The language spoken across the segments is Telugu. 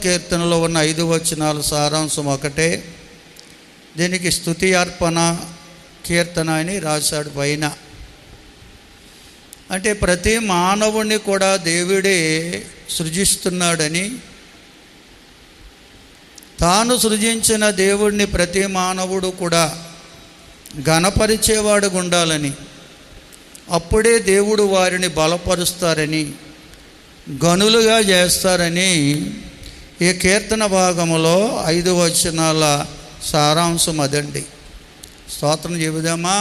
కీర్తనలో ఉన్న 5 వచనాల సారాంశం ఒకటే. దీనికి స్తుతి అర్పణ కీర్తన అని రాశాడు పైన. అంటే ప్రతి మానవుణ్ణి కూడా దేవుడే సృజిస్తున్నాడని, తాను సృజించిన దేవుడిని ప్రతి మానవుడు కూడా ఘనపరిచేవాడుగా ఉండాలని, అప్పుడే దేవుడు వారిని బలపరుస్తారని, గనులుగా చేస్తారని ఈ కీర్తన భాగంలో 5 వచనాల సారాంశం అదండి. స్తోత్రం చెబుదామా?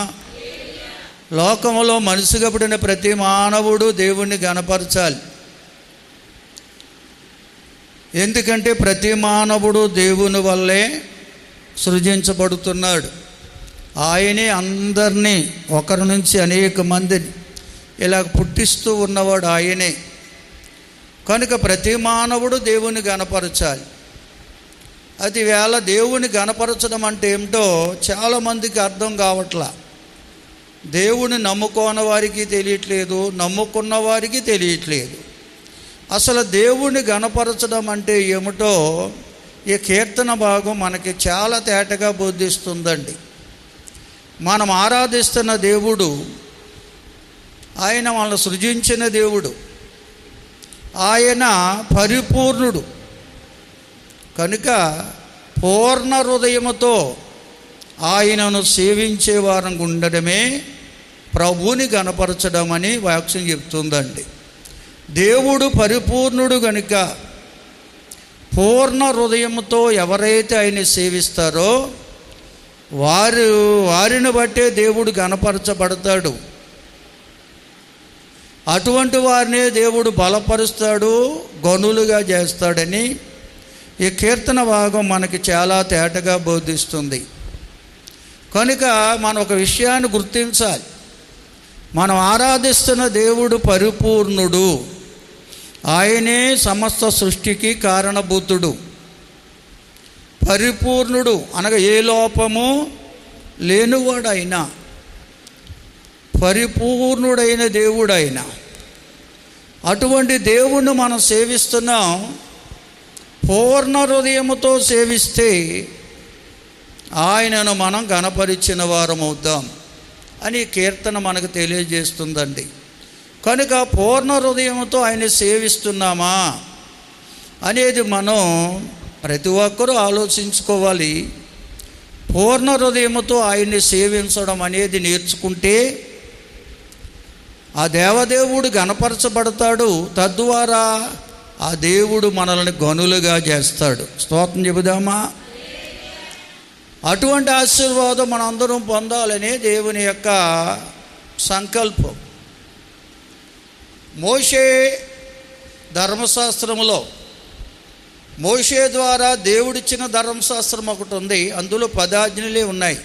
లోకములో మనిషిగా పుట్టిన ప్రతి మానవుడు దేవుణ్ణి ఘనపరచాలి. ఎందుకంటే ప్రతి మానవుడు దేవుని వల్లే సృజించబడుతున్నాడు. ఆయనే అందరినీ ఒకరి నుంచి అనేక మందిని ఇలా పుట్టిస్తూ ఉన్నవాడు ఆయనే. కనుక ప్రతి మానవుడు దేవుని ఘనపరచాలి. అది వేళ దేవుని ఘనపరచడం అంటే ఏమిటో చాలామందికి అర్థం కావట్లా. దేవుని నమ్ముకోని వారికి తెలియట్లేదు, నమ్ముకున్న వారికి తెలియట్లేదు. అసలు దేవుని ఘనపరచడం అంటే ఏమిటో ఈ కీర్తన భాగం మనకి చాలా తేటగా బోధిస్తుందండి. మనం ఆరాధిస్తున్న దేవుడు, ఆయన మనల్ని సృజించిన దేవుడు, ఆయన పరిపూర్ణుడు. కనుక పూర్ణ హృదయముతో ఆయనను సేవించే వారంగా ఉండడమే ప్రభువుని గణపరచడం అని వాక్యం చెప్తుందండి. దేవుడు పరిపూర్ణుడు కనుక పూర్ణ హృదయంతో ఎవరైతే ఆయన్ని సేవిస్తారో వారిని బట్టే దేవుడు గణపరచబడతాడు. అటువంటి వారినే దేవుడు బలపరుస్తాడు, గనులుగా చేస్తాడని ఈ కీర్తన భాగం మనకి చాలా తేటగా బోధిస్తుంది. కనుక మనం ఒక విషయాన్ని గుర్తించాలి. మనం ఆరాధిస్తున్న దేవుడు పరిపూర్ణుడు. ఆయనే సమస్త సృష్టికి కారణభూతుడు. పరిపూర్ణుడు అనగా ఏ లోపము లేనివాడైనా, పరిపూర్ణుడైన దేవుడైన అటువంటి దేవుణ్ణి మనం సేవిస్తున్నాం. పూర్ణ హృదయముతో సేవిస్తే ఆయనను మనం ఘనపరిచిన వారం అవుతాం అని కీర్తన మనకు తెలియజేస్తుందండి. కనుక పూర్ణ హృదయంతో ఆయన సేవిస్తున్నామా అనేది మనం ప్రతి ఒక్కరూ ఆలోచించుకోవాలి. పూర్ణ హృదయముతో ఆయన్ని సేవించడం అనేది నేర్చుకుంటే ఆ దేవదేవుడు గణపరచబడతాడు. తద్వారా ఆ దేవుడు మనల్ని గనులుగా చేస్తాడు. స్తోత్రం చెబుదామా? అటువంటి ఆశీర్వాదం మనందరం పొందాలనే దేవుని యొక్క సంకల్పం. మోషే ధర్మశాస్త్రములో మోషే ద్వారా దేవుడిచ్చిన ధర్మశాస్త్రం ఒకటి ఉంది. అందులో 10 ఆజ్ఞలే ఉన్నాయి.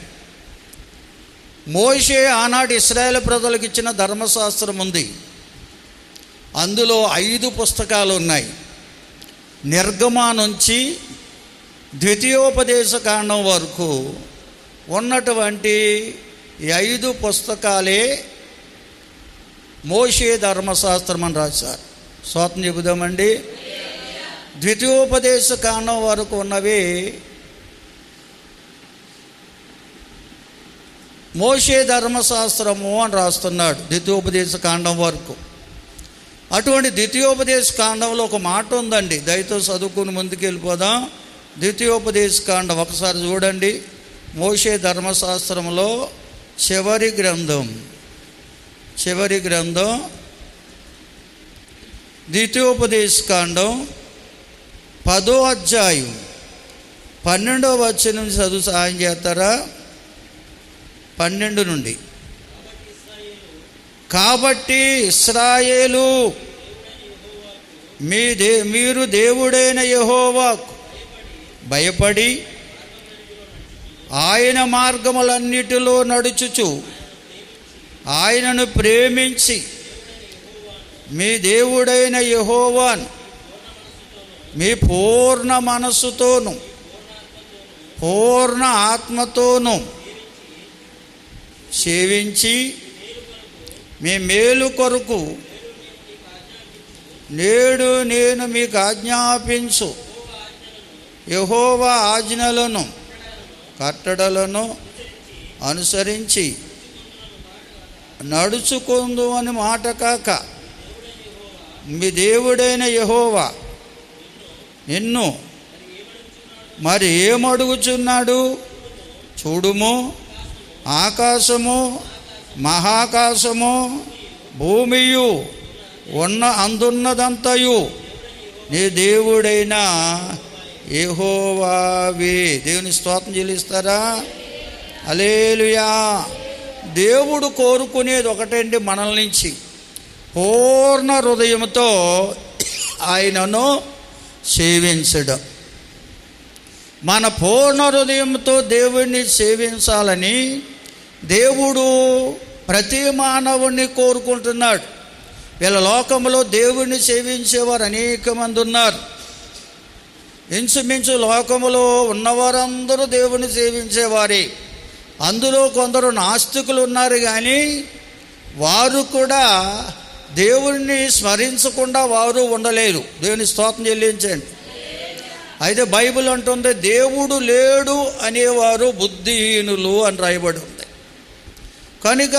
మోషే ఆనాడు ఇశ్రాయేలు ప్రజలకు ఇచ్చిన ధర్మశాస్త్రం ఉంది. అందులో 5 పుస్తకాలు ఉన్నాయి. నిర్గమా నుంచి ద్వితీయోపదేశ కాండం వరకు ఉన్నటువంటి 5 పుస్తకాలే మోషే ధర్మశాస్త్రం అని రాశారు. స్తోత్రం చెబుదామండి. ద్వితీయోపదేశ కాండం వరకు ఉన్నవి మోషే ధర్మశాస్త్రము అని రాస్తున్నాడు. ద్వితీయోపదేశ కాండం వరకు. అటువంటి ద్వితీయోపదేశ కాండంలో ఒక మాట ఉందండి. దయతో చదువుకుని ముందుకు వెళ్ళిపోదాం. ద్వితీయోపదేశ కాండం ఒకసారి చూడండి. మోషే ధర్మశాస్త్రంలో చివరి గ్రంథం ద్వితీయోపదేశ కాండం 10వ అధ్యాయం 12వ వచనం చదువు సహాయం చేస్తారా? 12 నుండి. కాబట్టి ఇశ్రాయేలు మీరు దేవుడైన యెహోవాకు భయపడి ఆయన మార్గములన్నిటిలో నడుచుచు ఆయనను ప్రేమించి మీ దేవుడైన యెహోవాను మీ పూర్ణ మనస్సుతోను పూర్ణ ఆత్మతోను సేవించి మీ మేలు కొరకు నేడు నేను మీకు ఆజ్ఞాపించు యెహోవా ఆజ్ఞలను కట్టడలను అనుసరించి నడుచుకుందు అని మాట కాక, మీ దేవుడైన యెహోవా నిన్ను మరి ఏమడుగుచున్నాడు చూడుము. ఆకాశము మహాకాశము భూమియు అందున్నదంతయు నీ దేవుడైన యెహోవావే. దేవుని స్తోత్రం చెల్లిస్తారా? హల్లెలూయా. దేవుడు కోరుకునేది ఒకటండి, మనల నుంచి పూర్ణ హృదయంతో ఆయనను సేవించడం. మన పూర్ణ హృదయంతో దేవుణ్ణి సేవించాలని దేవుడు ప్రతి మానవుణ్ణి కోరుకుంటున్నాడు. వీళ్ళ లోకంలో దేవుణ్ణి సేవించేవారు అనేక మంది ఉన్నారు. ఇంచుమించు లోకములో ఉన్నవారందరూ దేవుణ్ణి సేవించేవారే. అందులో కొందరు నాస్తికులు ఉన్నారు, కానీ వారు కూడా దేవుణ్ణి స్మరించకుండా వారు ఉండలేరు. దేవుని స్తోత్రం చెల్లించండి. అయితే బైబిల్ అంటుంది, దేవుడు లేడు అనేవారు బుద్ధిహీనులు అని రాయబడి ఉంది. కనుక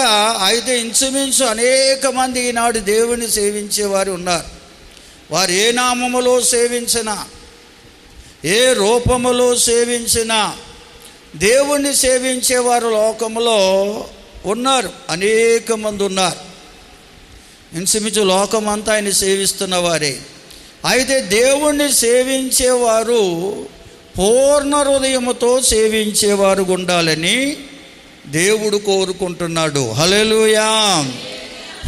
అయితే ఇంచుమించు అనేక మంది ఈనాడు దేవుని సేవించేవారు ఉన్నారు. వారు ఏ నామములో సేవించినా, ఏ రూపములో సేవించినా దేవుణ్ణి సేవించేవారు లోకములో ఉన్నారు, అనేక మంది ఉన్నారు. ఇంచుమించు లోకమంతా ఆయన సేవిస్తున్న వారే. అయితే దేవుణ్ణి సేవించేవారు పూర్ణ హృదయముతో సేవించేవారు ఉండాలని దేవుడు కోరుకుంటున్నాడు. హల్లెలూయా.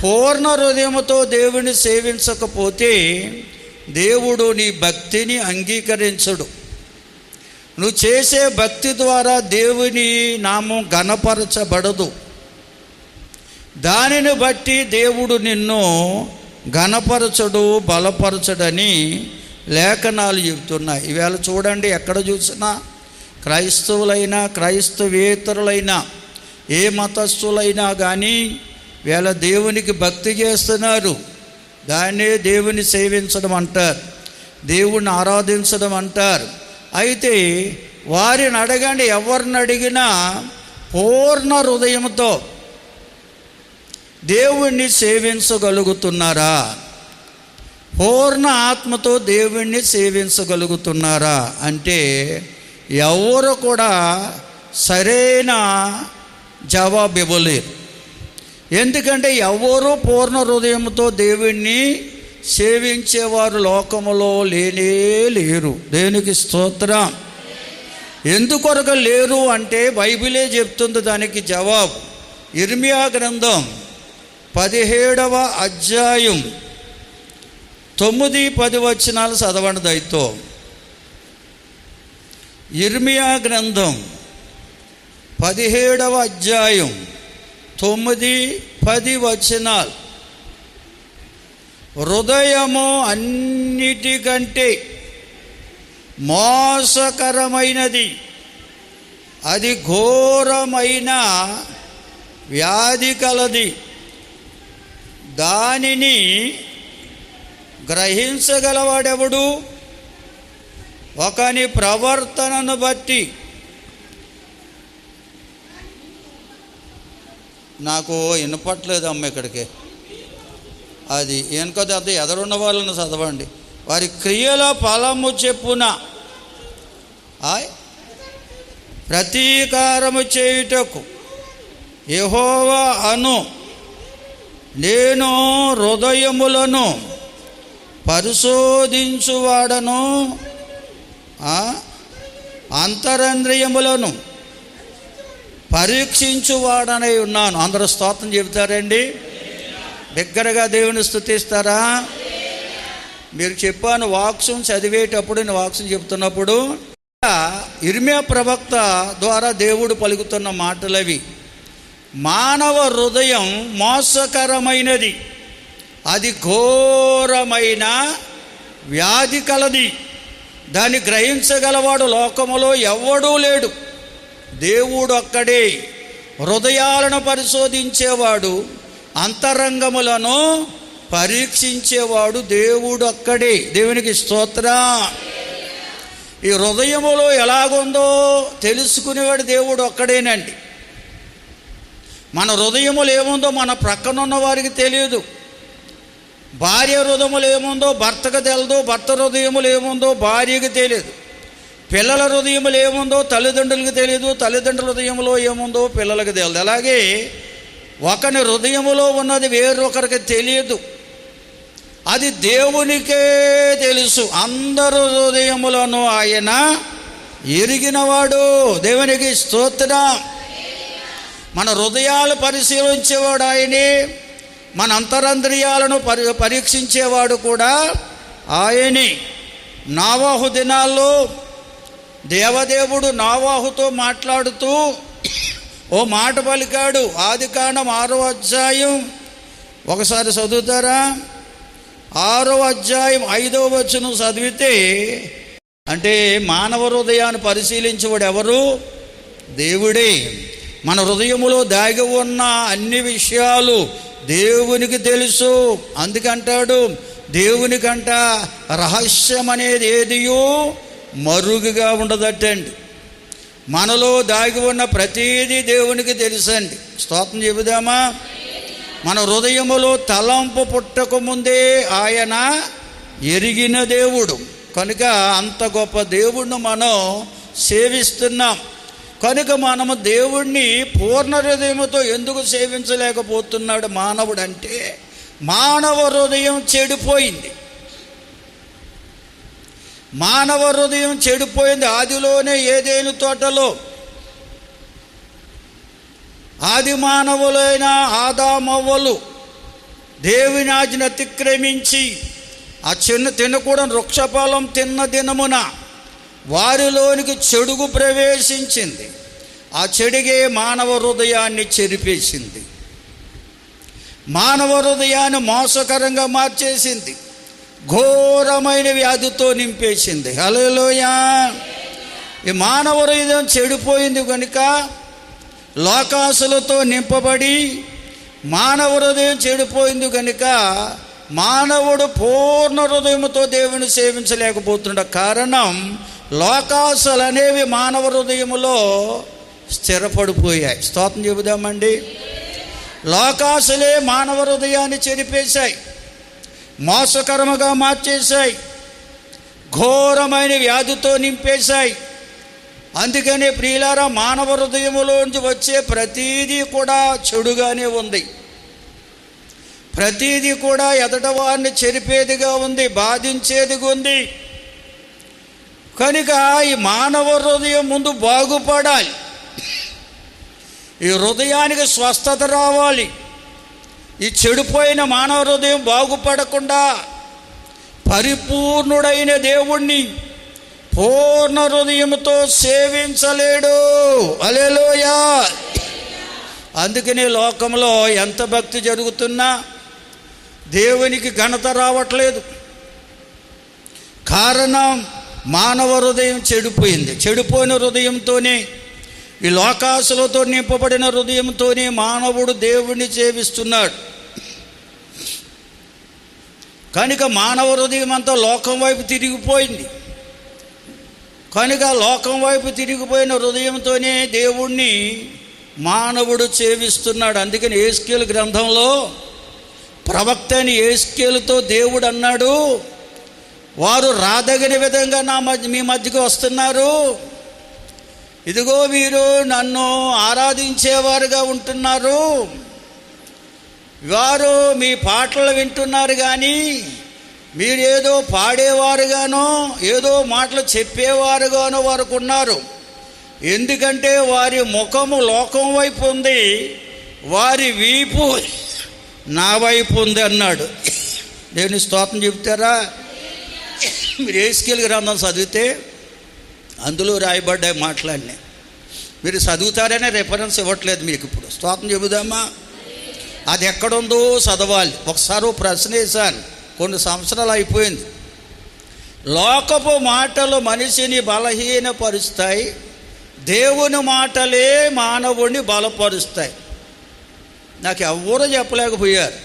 పూర్ణ హృదయముతో దేవుని సేవించకపోతే దేవుడు నీ భక్తిని అంగీకరించడు. నువ్వు చేసే భక్తి ద్వారా దేవుని నామం ఘనపరచబడదు. దానిని బట్టి దేవుడు నిన్ను ఘనపరచడు, బలపరచడని లేఖనాలు చెబుతున్నాయి. ఈవేళ చూడండి, ఎక్కడ చూసినా క్రైస్తవులైనా క్రైస్తవేతరులైనా ఏ మతస్థులైనా కానీ వీళ్ళ దేవునికి భక్తి చేస్తున్నారు. దాన్నే దేవుని సేవించడం అంటారు, దేవుణ్ణి ఆరాధించడం అంటారు. అయితే వారిని అడగండి, ఎవరిని అడిగినా పూర్ణ హృదయంతో దేవుణ్ణి సేవించగలుగుతున్నారా? పూర్ణ ఆత్మతో దేవుణ్ణి సేవించగలుగుతున్నారా అంటే ఎవరు కూడా సరైన జవాబు ఇవ్వలేరు. ఎందుకంటే ఎవరు పూర్ణ హృదయంతో దేవుణ్ణి సేవించేవారు లోకములో లేనే లేరు. దేవునికి స్తోత్రం. ఎందుకొరకు లేరు అంటే బైబిలే చెప్తుంది దానికి జవాబు. ఇర్మియా గ్రంథం 17వ అధ్యాయం 9-10 వచనాలు చదవండి దయతో. ఇర్మియా గ్రంథం 17వ అధ్యాయం 9-10 వచనాలు. హృదయము అన్నిటికంటే మోసకరమైనది, అది ఘోరమైన వ్యాధి కలది. దానిని గ్రహించగలవాడెవడు? ఒకని ప్రవర్తనను బట్టి. నాకు వినపట్లేదమ్మ ఇక్కడికి. అది వెనుకది అది ఎదరున్న వాళ్ళని చదవండి. వారి క్రియల ఫలము చెప్పున ప్రతీకారము చేయుటకు యెహోవా అను నేను హృదయములను పరిశోధించువాడను, అంతరంద్రియములను పరీక్షించువాడనై ఉన్నాను. అందరూ స్తోత్రం చెబుతారండి. దగ్గరగా దేవుని స్తుతిస్తారా? మీరు చెప్పాను వాక్యం చదివేటప్పుడు, నేను వాక్యం చెప్తున్నప్పుడు ఇర్మియా ప్రవక్త ద్వారా దేవుడు పలుకుతున్న మాటలవి. మానవ హృదయం మోసకరమైనది, అది ఘోరమైన వ్యాధి కలది. దాన్ని గ్రహించగలవాడు లోకములో ఎవ్వడూ లేడు. దేవుడు ఒక్కడే. హృదయాలను పరిశోధించేవాడు, అంతరంగములను పరీక్షించేవాడు దేవుడు ఒక్కడే. దేవునికి స్తోత్రం. ఈ హృదయములో ఎలాగుందో తెలుసుకునేవాడు దేవుడు ఒక్కడేనండి. మన హృదయములు ఏముందో మన ప్రక్కనున్న వారికి తెలియదు. భార్య హృదయములు ఏముందో భర్తకు తెలియదు, భర్త హృదయములు ఏముందో భార్యకు తెలియదు. పిల్లల హృదయములు ఏముందో తల్లిదండ్రులకు తెలియదు, తల్లిదండ్రుల హృదయంలో ఏముందో పిల్లలకు తెలియదు. అలాగే ఒకని హృదయములో ఉన్నది వేరొకరికి తెలియదు, అది దేవునికే తెలుసు. అందరు హృదయములను ఆయన ఎరిగినవాడు. దేవునికి స్తోత్రం. మన హృదయాలు పరిశీలించేవాడు ఆయనే, మన అంతరంద్రియాలను పరీక్షించేవాడు కూడా ఆయనే. నోవహు దినాల్లో దేవదేవుడు నోవహుతో మాట్లాడుతూ ఓ మాట పలికాడు. ఆదికాండం 6వ అధ్యాయం ఒకసారి చదువుతారా? 6వ అధ్యాయం 5వ వచనం చదివితే, అంటే మానవ హృదయాన్ని పరిశీలించేవాడు ఎవరు? దేవుడే. మన హృదయములో దాగి ఉన్న అన్ని విషయాలు దేవునికి తెలుసు. అందుకంటాడు, దేవునికంట రహస్యం అనేది ఏదియో మరుగుగా ఉండదటండి. మనలో దాగి ఉన్న ప్రతీదీ దేవునికి తెలుసండి. స్తోత్రం చెబుదామా? మన హృదయములో తలంపు పుట్టకముందే ఆయన ఎరిగిన దేవుడు. కనుక అంత గొప్ప దేవుణ్ణి మనం సేవిస్తున్నాం. కనుక మనము దేవుణ్ణి పూర్ణ హృదయముతో ఎందుకు సేవించలేకపోతున్నాడు మానవుడు అంటే, మానవ హృదయం చెడిపోయింది. మానవ హృదయం చెడిపోయింది. ఆదిలోనే ఏదేను తోటలో ఆది మానవులైన ఆదామవ్వలు దేవుని ఆజ్ఞ అతిక్రమించి ఆ తినకూడని వృక్షఫలం తిన్న దినమున వారిలోనికి చెడుగు ప్రవేశించింది. ఆ చెడుగే మానవ హృదయాన్ని చెరిపేసింది, మానవ హృదయాన్ని మోసకరంగా మార్చేసింది, ఘోరమైన వ్యాధితో నింపేసింది. హల్లెలూయా. ఈ మానవ హృదయం చెడిపోయింది కనుక లోకాసులతో నింపబడి, మానవ హృదయం చెడిపోయింది కనుక మానవుడు పూర్ణ హృదయంతో దేవుని సేవించలేకపోతున్న కారణం లోకాసులు అనేవి మానవ హృదయములో స్థిరపడిపోయాయి. స్తోత్రం చెబుదామండి. లోకాసులే మానవ హృదయాన్ని చెరిపేశాయి, మోసకరముగా మార్చేశాయి, ఘోరమైన వ్యాధితో నింపేశాయి. అందుకనే ప్రియులారా, మానవ హృదయములోంచి వచ్చే ప్రతీదీ కూడా చెడుగానే ఉంది. ప్రతీదీ కూడా ఎదటవారిని చెరిపేదిగా ఉంది, బాధించేదిగా ఉంది. కనుక ఈ మానవ హృదయం ముందు బాగుపడాలి, ఈ హృదయానికి స్వస్థత రావాలి. ఈ చెడిపోయిన మానవ హృదయం బాగుపడకుండా పరిపూర్ణుడైన దేవుణ్ణి పూర్ణ హృదయంతో సేవించలేడు. హల్లెలూయా. అందుకనే లోకంలో ఎంత భక్తి జరుగుతున్నా దేవునికి ఘనత రావట్లేదు. కారణం మానవ హృదయం చెడిపోయింది. చెడిపోయిన హృదయంతోనే, ఈ లోకాసులతో నింపబడిన హృదయంతోనే మానవుడు దేవుణ్ణి సేవిస్తున్నాడు. కనుక మానవ హృదయం అంతా లోకం వైపు తిరిగిపోయింది. కనుక లోకం వైపు తిరిగిపోయిన హృదయంతోనే దేవుణ్ణి మానవుడు సేవిస్తున్నాడు. అందుకని యేస్కేలు గ్రంథంలో ప్రవక్త అని యేస్కేలుతో దేవుడు అన్నాడు, వారు రాదగిన విధంగా మీ మధ్యకు వస్తున్నారు. ఇదిగో మీరు నన్ను ఆరాధించేవారుగా ఉంటున్నారు, వారు మీ పాటలు వింటున్నారు, కానీ మీరేదో పాడేవారుగానో ఏదో మాటలు చెప్పేవారుగానో వారికి ఉన్నారు. ఎందుకంటే వారి ముఖము లోకం వైపు ఉంది, వారి వీపు నా వైపు ఉంది అన్నాడు. దేవుని స్తోత్రం చెప్తారా? మీరు యేస్కేలు గ్రంథం చదివితే అందులో రాయబడ్డ మాటలన్నీ మీరు చదువుతారనే రెఫరెన్స్ ఇవ్వట్లేదు మీకు. ఇప్పుడు స్తోత్రం చెబుదామా? అది ఎక్కడుందో చదవాలి. ఒకసారి ప్రశ్న వేశాను, కొన్ని సంవత్సరాలు అయిపోయింది. లోకపు మాటలు మనిషిని బలహీనపరుస్తాయి, దేవుని మాటలే మానవుడిని బలపరుస్తాయి. నాకు ఎవరూ చెప్పలేకపోయారు,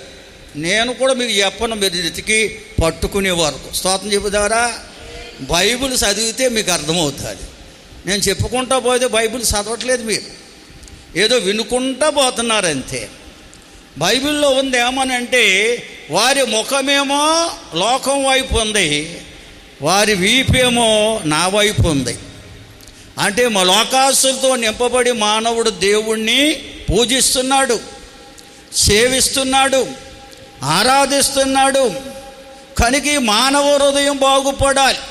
నేను కూడా మీకు చెప్పను, మీరు ఎతికి పట్టుకునే వరకు. స్తోత్రం చెబుతారా? బైబిల్ చదివితే మీకు అర్థమవుతుంది. నేను చెప్పుకుంటా పోతే బైబిల్ చదవట్లేదు, మీరు ఏదో వినుకుంటా పోతున్నారు అంతే. బైబిల్లో ఉంది ఏమనంటే, వారి ముఖమేమో లోకం వైపు ఉంది, వారి వీపేమో నా వైపు ఉంది. అంటే మా లోకాసులతో నింపబడి మానవుడు దేవుణ్ణి పూజిస్తున్నాడు, సేవిస్తున్నాడు, ఆరాధిస్తున్నాడు. కనుక మానవ హృదయం బాగుపడాలి.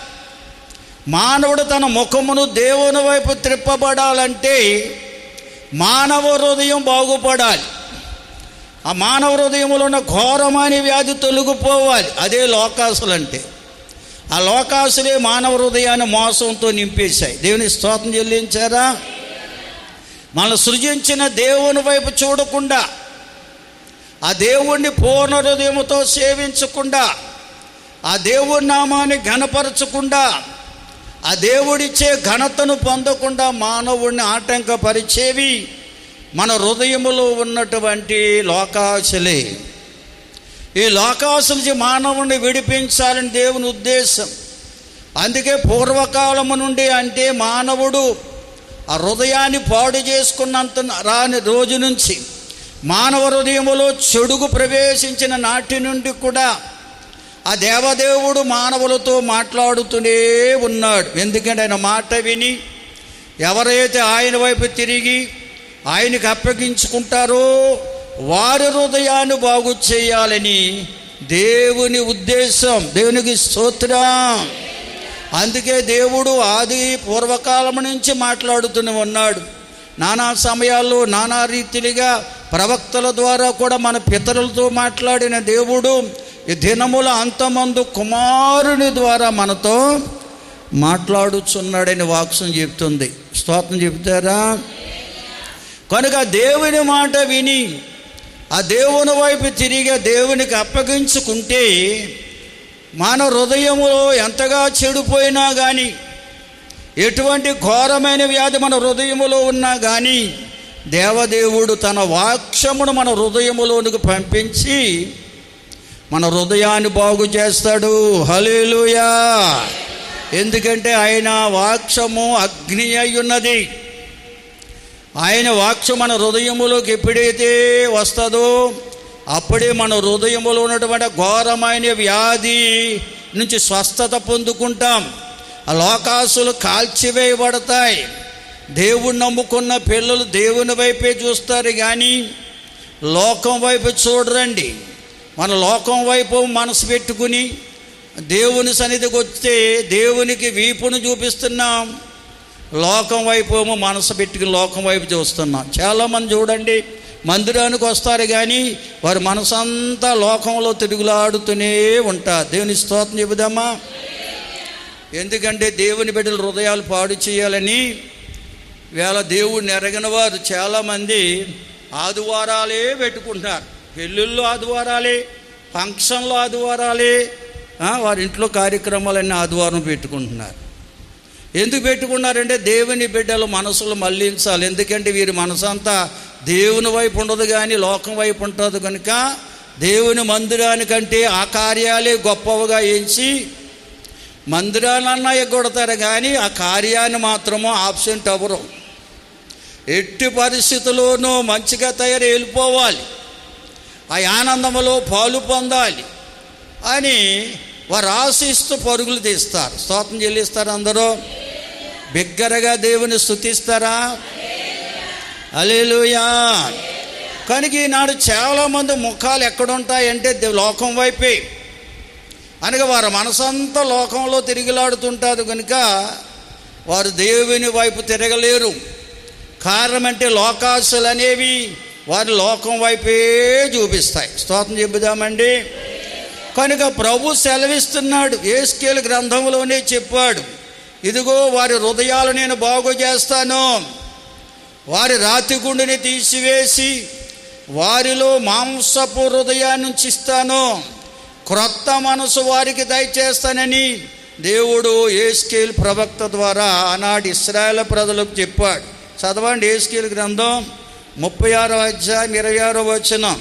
మానవుడు తన ముఖమును దేవుని వైపు త్రిప్పబడాలంటే మానవ హృదయం బాగుపడాలి. ఆ మానవ హృదయంలో ఉన్న ఘోరమైన వ్యాధి తొలగిపోవాలి. అదే లోకాసులు అంటే. ఆ లోకాసులే మానవ హృదయాన్ని మోసంతో నింపేశాయి. దేవుని స్తోత్రం చెల్లించారా? మనం సృజించిన దేవుని వైపు చూడకుండా, ఆ దేవుణ్ణి పూర్ణ హృదయంతో సేవించకుండా, ఆ దేవుడి నామాన్ని ఘనపరచకుండా, ఆ దేవుడిచ్చే ఘనతను పొందకుండా మానవుడిని ఆటంకపరిచేవి మన హృదయములో ఉన్నటువంటి లోకాశలే. ఈ లోకాశల నుంచి మానవుడిని విడిపించాలని దేవుని ఉద్దేశం. అందుకే పూర్వకాలము నుండి, అంటే మానవుడు ఆ హృదయాన్ని పాడు చేసుకున్నంత రాని రోజు నుంచి, మానవ హృదయములో చెడుగు ప్రవేశించిన నాటి నుండి కూడా ఆ దేవదేవుడు మానవులతో మాట్లాడుతూనే ఉన్నాడు. ఎందుకంటే ఆయన మాట విని ఎవరైతే ఆయన వైపు తిరిగి ఆయనకి అప్పగించుకుంటారో వారి హృదయాన్ని బాగు చేయాలని దేవుని ఉద్దేశం. దేవునికి స్తోత్రం. అందుకే దేవుడు ఆది పూర్వకాలం నుంచి మాట్లాడుతూనే ఉన్నాడు. నానా సమయాల్లో నానా రీతిలుగా ప్రవక్తల ద్వారా కూడా మన పితరులతో మాట్లాడిన దేవుడు ఈ దినముల అంతమందు కుమారుని ద్వారా మనతో మాట్లాడుచున్నాడని వాక్యం చెప్తుంది. స్తోత్రం చెప్తారా? కనుక దేవుని మాట విని ఆ దేవుని వైపు తిరిగి దేవునికి అప్పగించుకుంటే మన హృదయములో ఎంతగా చెడిపోయినా కానీ, ఎటువంటి ఘోరమైన వ్యాధి మన హృదయములో ఉన్నా కానీ, దేవదేవుడు తన వాక్యమును మన హృదయములోనికి పంపించి మన హృదయాన్ని బాగు చేస్తాడు. హల్లెలూయా. ఎందుకంటే ఆయన వాక్యము అగ్ని అయి ఉన్నది. ఆయన వాక్యం మన హృదయములోకి ఎప్పుడైతే వస్తుందో అప్పుడే మన హృదయములో ఉన్నటువంటి ఘోరమైన వ్యాధి నుంచి స్వస్థత పొందుకుంటాం. ఆ లోకాసులు కాల్చివేయబడతాయి. దేవుణ్ణి నమ్ముకున్న పిల్లలు దేవుని వైపే చూస్తారు కానీ లోకం వైపు చూడరండి. మన లోకం వైపు మనసు పెట్టుకుని దేవుని సన్నిధికి వస్తే దేవునికి వీపును చూపిస్తున్నాం, లోకం వైపు ఏమో మనసు పెట్టుకుని లోకం వైపు చూస్తున్నాం. చాలామంది చూడండి మందిరానికి వస్తారు కానీ వారి మనసంతా లోకంలో తిరుగులాడుతూనే ఉంటారు. దేవుని స్తోత్రం చెబుదామా? ఎందుకంటే దేవుని బిడ్డల హృదయాలు పాడు చేయాలని వేళ దేవుడిని ఎరగిన వారు చాలామంది ఆదివారాలే పెట్టుకుంటున్నారు. పెళ్ళిళ్ళు ఆదివారాలే, ఫంక్షన్లు ఆదివారాలే, వారి ఇంట్లో కార్యక్రమాలన్నీ ఆదివారం పెట్టుకుంటున్నారు. ఎందుకు పెట్టుకున్నారంటే దేవుని బిడ్డలు మనసులు మళ్ళించాలి. ఎందుకంటే వీరి మనసంతా దేవుని వైపు ఉండదు కానీ లోకం వైపు ఉంటుంది. కనుక దేవుని మందిరానికంటే ఆ కార్యాలే గొప్పవిగా ఎంచి మందిరాలన్నా ఎగ్గొడతారు కానీ ఆ కార్యాన్ని మాత్రమో ఆబ్సెంట్ అవ్వరు. ఎట్టి పరిస్థితుల్లోనూ మంచిగా తయారు వెళ్ళిపోవాలి, ఆ ఆనందంలో పాలు పొందాలి అని వారు ఆశిస్తూ పరుగులు తీస్తారు. స్తోత్రం చెల్లిస్తారు. అందరూ బిగ్గరగా దేవుని స్తుతిస్తారా? హల్లెలూయా. కనుక ఈనాడు చాలామంది ముఖాలు ఎక్కడుంటాయంటే లోకం వైపే. అనగా వారి మనసంతా లోకంలో తిరిగిలాడుతుంటారు కనుక వారు దేవుని వైపు తిరగలేరు. కారణం అంటే లోకాశలు అనేవి వారి లోకం వైపే చూపిస్తాయి. స్తోత్రం చెబుదామండి. కనుక ప్రభు సెలవిస్తున్నాడు, యెహెజ్కేలు గ్రంథంలోనే చెప్పాడు, ఇదిగో వారి హృదయాలు నేను బాగు చేస్తాను, వారి రాతి గుండెని తీసివేసి వారిలో మాంసపు హృదయాన్ని ఉంచిస్తాను, క్రొత్త మనసు వారికి దయచేస్తానని దేవుడు యెహెజ్కేలు ప్రవక్త ద్వారా ఆనాడు ఇశ్రాయేలు ప్రజలకు చెప్పాడు. చదవండి యెహెజ్కేలు గ్రంథం 36వ అధ్యాయం 26వ వచనం.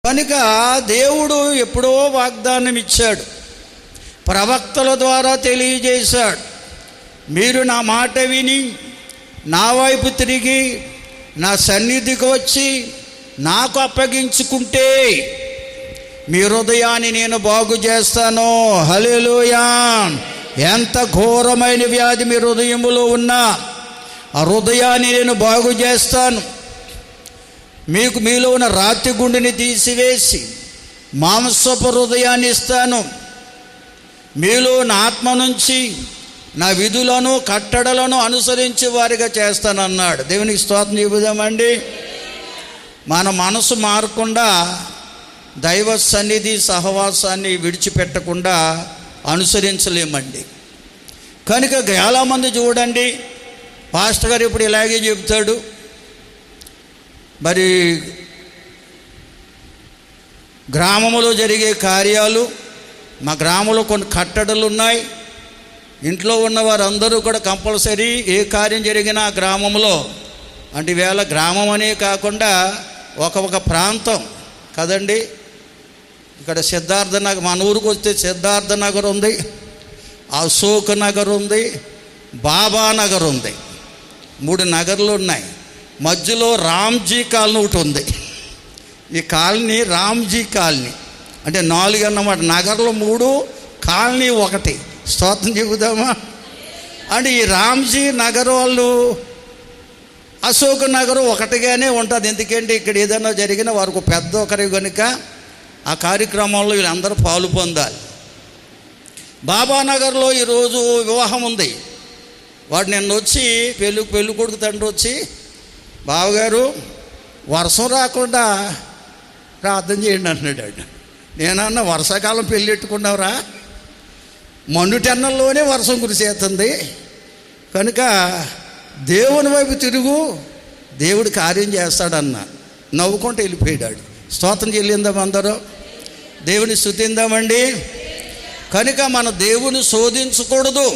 కనుక దేవుడు ఎప్పుడో వాగ్దానం ఇచ్చాడు, ప్రవక్తల ద్వారా తెలియజేశాడు. మీరు నా మాట విని నా వైపు తిరిగి నా సన్నిధికి వచ్చి నాకు అప్పగించుకుంటే మీ హృదయాన్ని నేను బాగు చేస్తాను. హల్లెలూయా. ఎంత ఘోరమైన వ్యాధి మీ హృదయములో ఉన్నా ఆ హృదయాన్ని నేను బాగు చేస్తాను. మీలో ఉన్న రాతి గుండెని తీసివేసి మాంసపు హృదయాన్ని ఇస్తాను. మీలో నా ఆత్మ నుంచి నా విధులను కట్టడలను అనుసరించి వారిగా చేస్తానన్నాడు. దేవునికి స్తోత్రం చెబుదామండి. మన మనసు మారకుండా దైవ సన్నిధి సహవాసాన్ని విడిచిపెట్టకుండా అనుసరించలేమండి. కనుక చాలామంది చూడండి, పాస్టర్ గారు ఇప్పుడు ఇలాగే చెబుతాడు. మరి గ్రామంలో జరిగే కార్యాలు, మా గ్రామంలో కొన్ని కట్టడలు ఉన్నాయి. ఇంట్లో ఉన్న వారందరూ కూడా కంపల్సరీ ఏ కార్యం జరిగినా గ్రామంలో, అంటే వేళ గ్రామం అనే కాకుండా ఒక ప్రాంతం కదండి. ఇక్కడ సిద్ధార్థ నగర్, మన ఊరికి వస్తే సిద్ధార్థ నగర్ ఉంది, అశోక్ నగర్ ఉంది, బాబా నగర్ ఉంది. 3 నగర్లు ఉన్నాయి. మధ్యలో రామ్జీ కాలనీ ఒకటి ఉంది. ఈ కాలనీ రామ్జీ కాలనీ అంటే 4 అన్నమాట. నగర్లో 3, కాలనీ 1. స్తోత్రం చెబుదామా. అంటే ఈ రామ్జీ నగర్ వాళ్ళు అశోక్ నగర్ ఒకటిగానే ఉంటుంది. ఎందుకంటే ఇక్కడ ఏదైనా జరిగినా వారికి పెద్ద ఒకరి కనుక ఆ కార్యక్రమంలో వీళ్ళందరూ పాలు పొందాలి. బాబానగర్లో ఈరోజు వివాహం ఉంది. వాడు నిన్న వచ్చి పెళ్ళి కొడుకు తండ్రి వచ్చి, బావగారు వర్షం రాకుండా ప్రార్థన చేయండి అన్నాడు. నేనన్నా వర్షాకాలం పెళ్ళి పెట్టుకున్నావురా, మండుటెన్నల్లోనే వర్షం కురిసేస్తుంది కనుక దేవుని వైపు తిరుగు, దేవుడు కార్యం చేస్తాడన్నా. నవ్వుకుంటూ వెళ్ళిపోయాడు. స్తోత్రం చెల్లిందాం అందరూ, దేవుని స్తుతిందామండి. కనుక మన దేవుని శోధించకూడదు.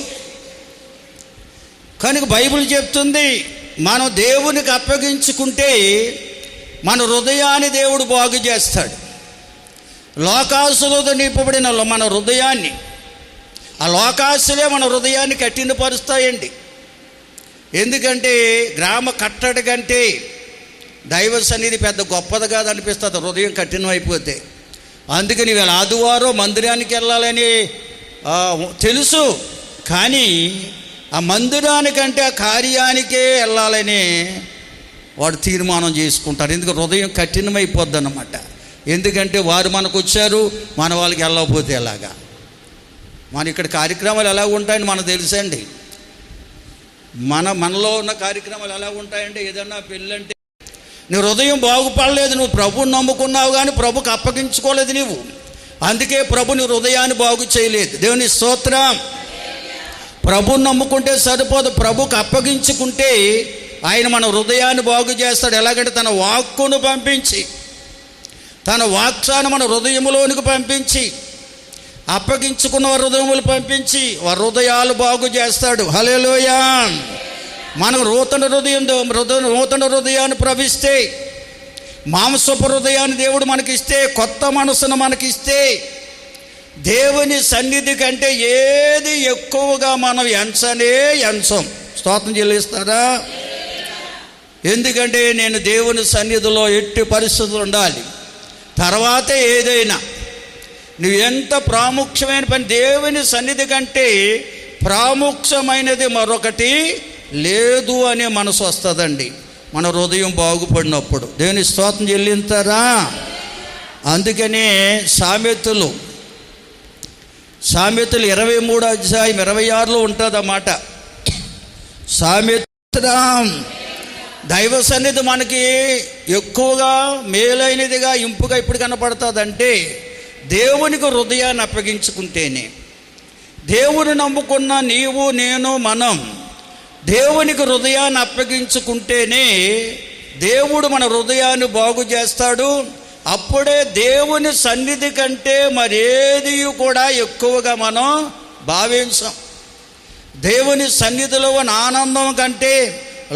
కనుక బైబిల్ చెప్తుంది, మనం దేవునికి అప్పగించుకుంటే మన హృదయాన్ని దేవుడు బాగు చేస్తాడు. లోకాసులతో నింపబడిన మన హృదయాన్ని, ఆ లోకాసులే మన హృదయాన్ని కఠినపరుస్తాయండి. ఎందుకంటే గ్రామ కట్టడి కంటే దైవ సన్నిధి పెద్ద గొప్పది కాదు అనిపిస్తుంది హృదయం కఠినం అయిపోతే. అందుకని వీళ్ళ ఆదివారం మందిరానికి వెళ్ళాలని తెలుసు, కానీ ఆ మందిరానికంటే ఆ కార్యానికే వెళ్ళాలని వాడు తీర్మానం చేసుకుంటారు. ఎందుకు హృదయం కఠినమైపోద్ది అన్నమాట. ఎందుకంటే వారు మనకు వచ్చారు, మన వాళ్ళకి వెళ్ళకపోతే ఎలాగా. మన ఇక్కడ కార్యక్రమాలు ఎలా ఉంటాయని మనకు తెలుసండి. మనలో ఉన్న కార్యక్రమాలు ఎలా ఉంటాయంటే, ఏదన్నా పెళ్ళంటే నీ హృదయం బాగుపడలేదు, నువ్వు ప్రభుని నమ్ముకున్నావు కానీ ప్రభుకి అప్పగించుకోలేదు నీవు. అందుకే ప్రభు నీ హృదయాన్ని బాగు చేయలేదు. దేవుని స్తోత్రం. ప్రభుని నమ్ముకుంటే సరిపోదు, ప్రభుకి అప్పగించుకుంటే ఆయన మన హృదయాన్ని బాగు చేస్తాడు. ఎలాగంటే తన వాక్కును పంపించి, తన వాక్సాన్ని మన హృదయంలోనికి పంపించి, అప్పగించుకున్న వారి హృదయములు పంపించి వారి హృదయాలు బాగు చేస్తాడు. హల్లెలూయా. మనకు నూతన హృదయాన్ని ప్రవిస్తే, మాంసపు హృదయాన్ని దేవుడు మనకిస్తే, కొత్త మనసును మనకిస్తే, దేవుని సన్నిధి కంటే ఏది ఎక్కువగా మనం ఎంచం. స్తోత్రం చెల్లిస్తారా? ఎందుకంటే నేను దేవుని సన్నిధిలో ఎట్టి పరిస్థితులు ఉండాలి. తర్వాతే ఏదైనా నువ్వు ఎంత ప్రాముఖ్యమైన పని, దేవుని సన్నిధి కంటే ప్రాముఖ్యమైనది మరొకటి లేదు అనే మనసు వస్తుందండి మన హృదయం బాగుపడినప్పుడు. దేవుని స్తోత్రం చెల్లింతారా? అందుకనే సామెతలు 23:26 ఉంటుంది అన్నమాట. సామెతం దైవ సన్నిధి మనకి ఎక్కువగా మేలైనదిగా ఇంపుగా ఇప్పుడు కనపడుతుందంటే దేవునికి హృదయాన్ని అప్పగించుకుంటేనే. దేవుని నమ్ముకున్న నీవు నేను మనం దేవునికి హృదయాన్ని అప్పగించుకుంటేనే దేవుడు మన హృదయాన్ని బాగు చేస్తాడు. అప్పుడే దేవుని సన్నిధి కంటే మరేది కూడా ఎక్కువగా మనం భావించాం. దేవుని సన్నిధిలో ఉన్న ఆనందం కంటే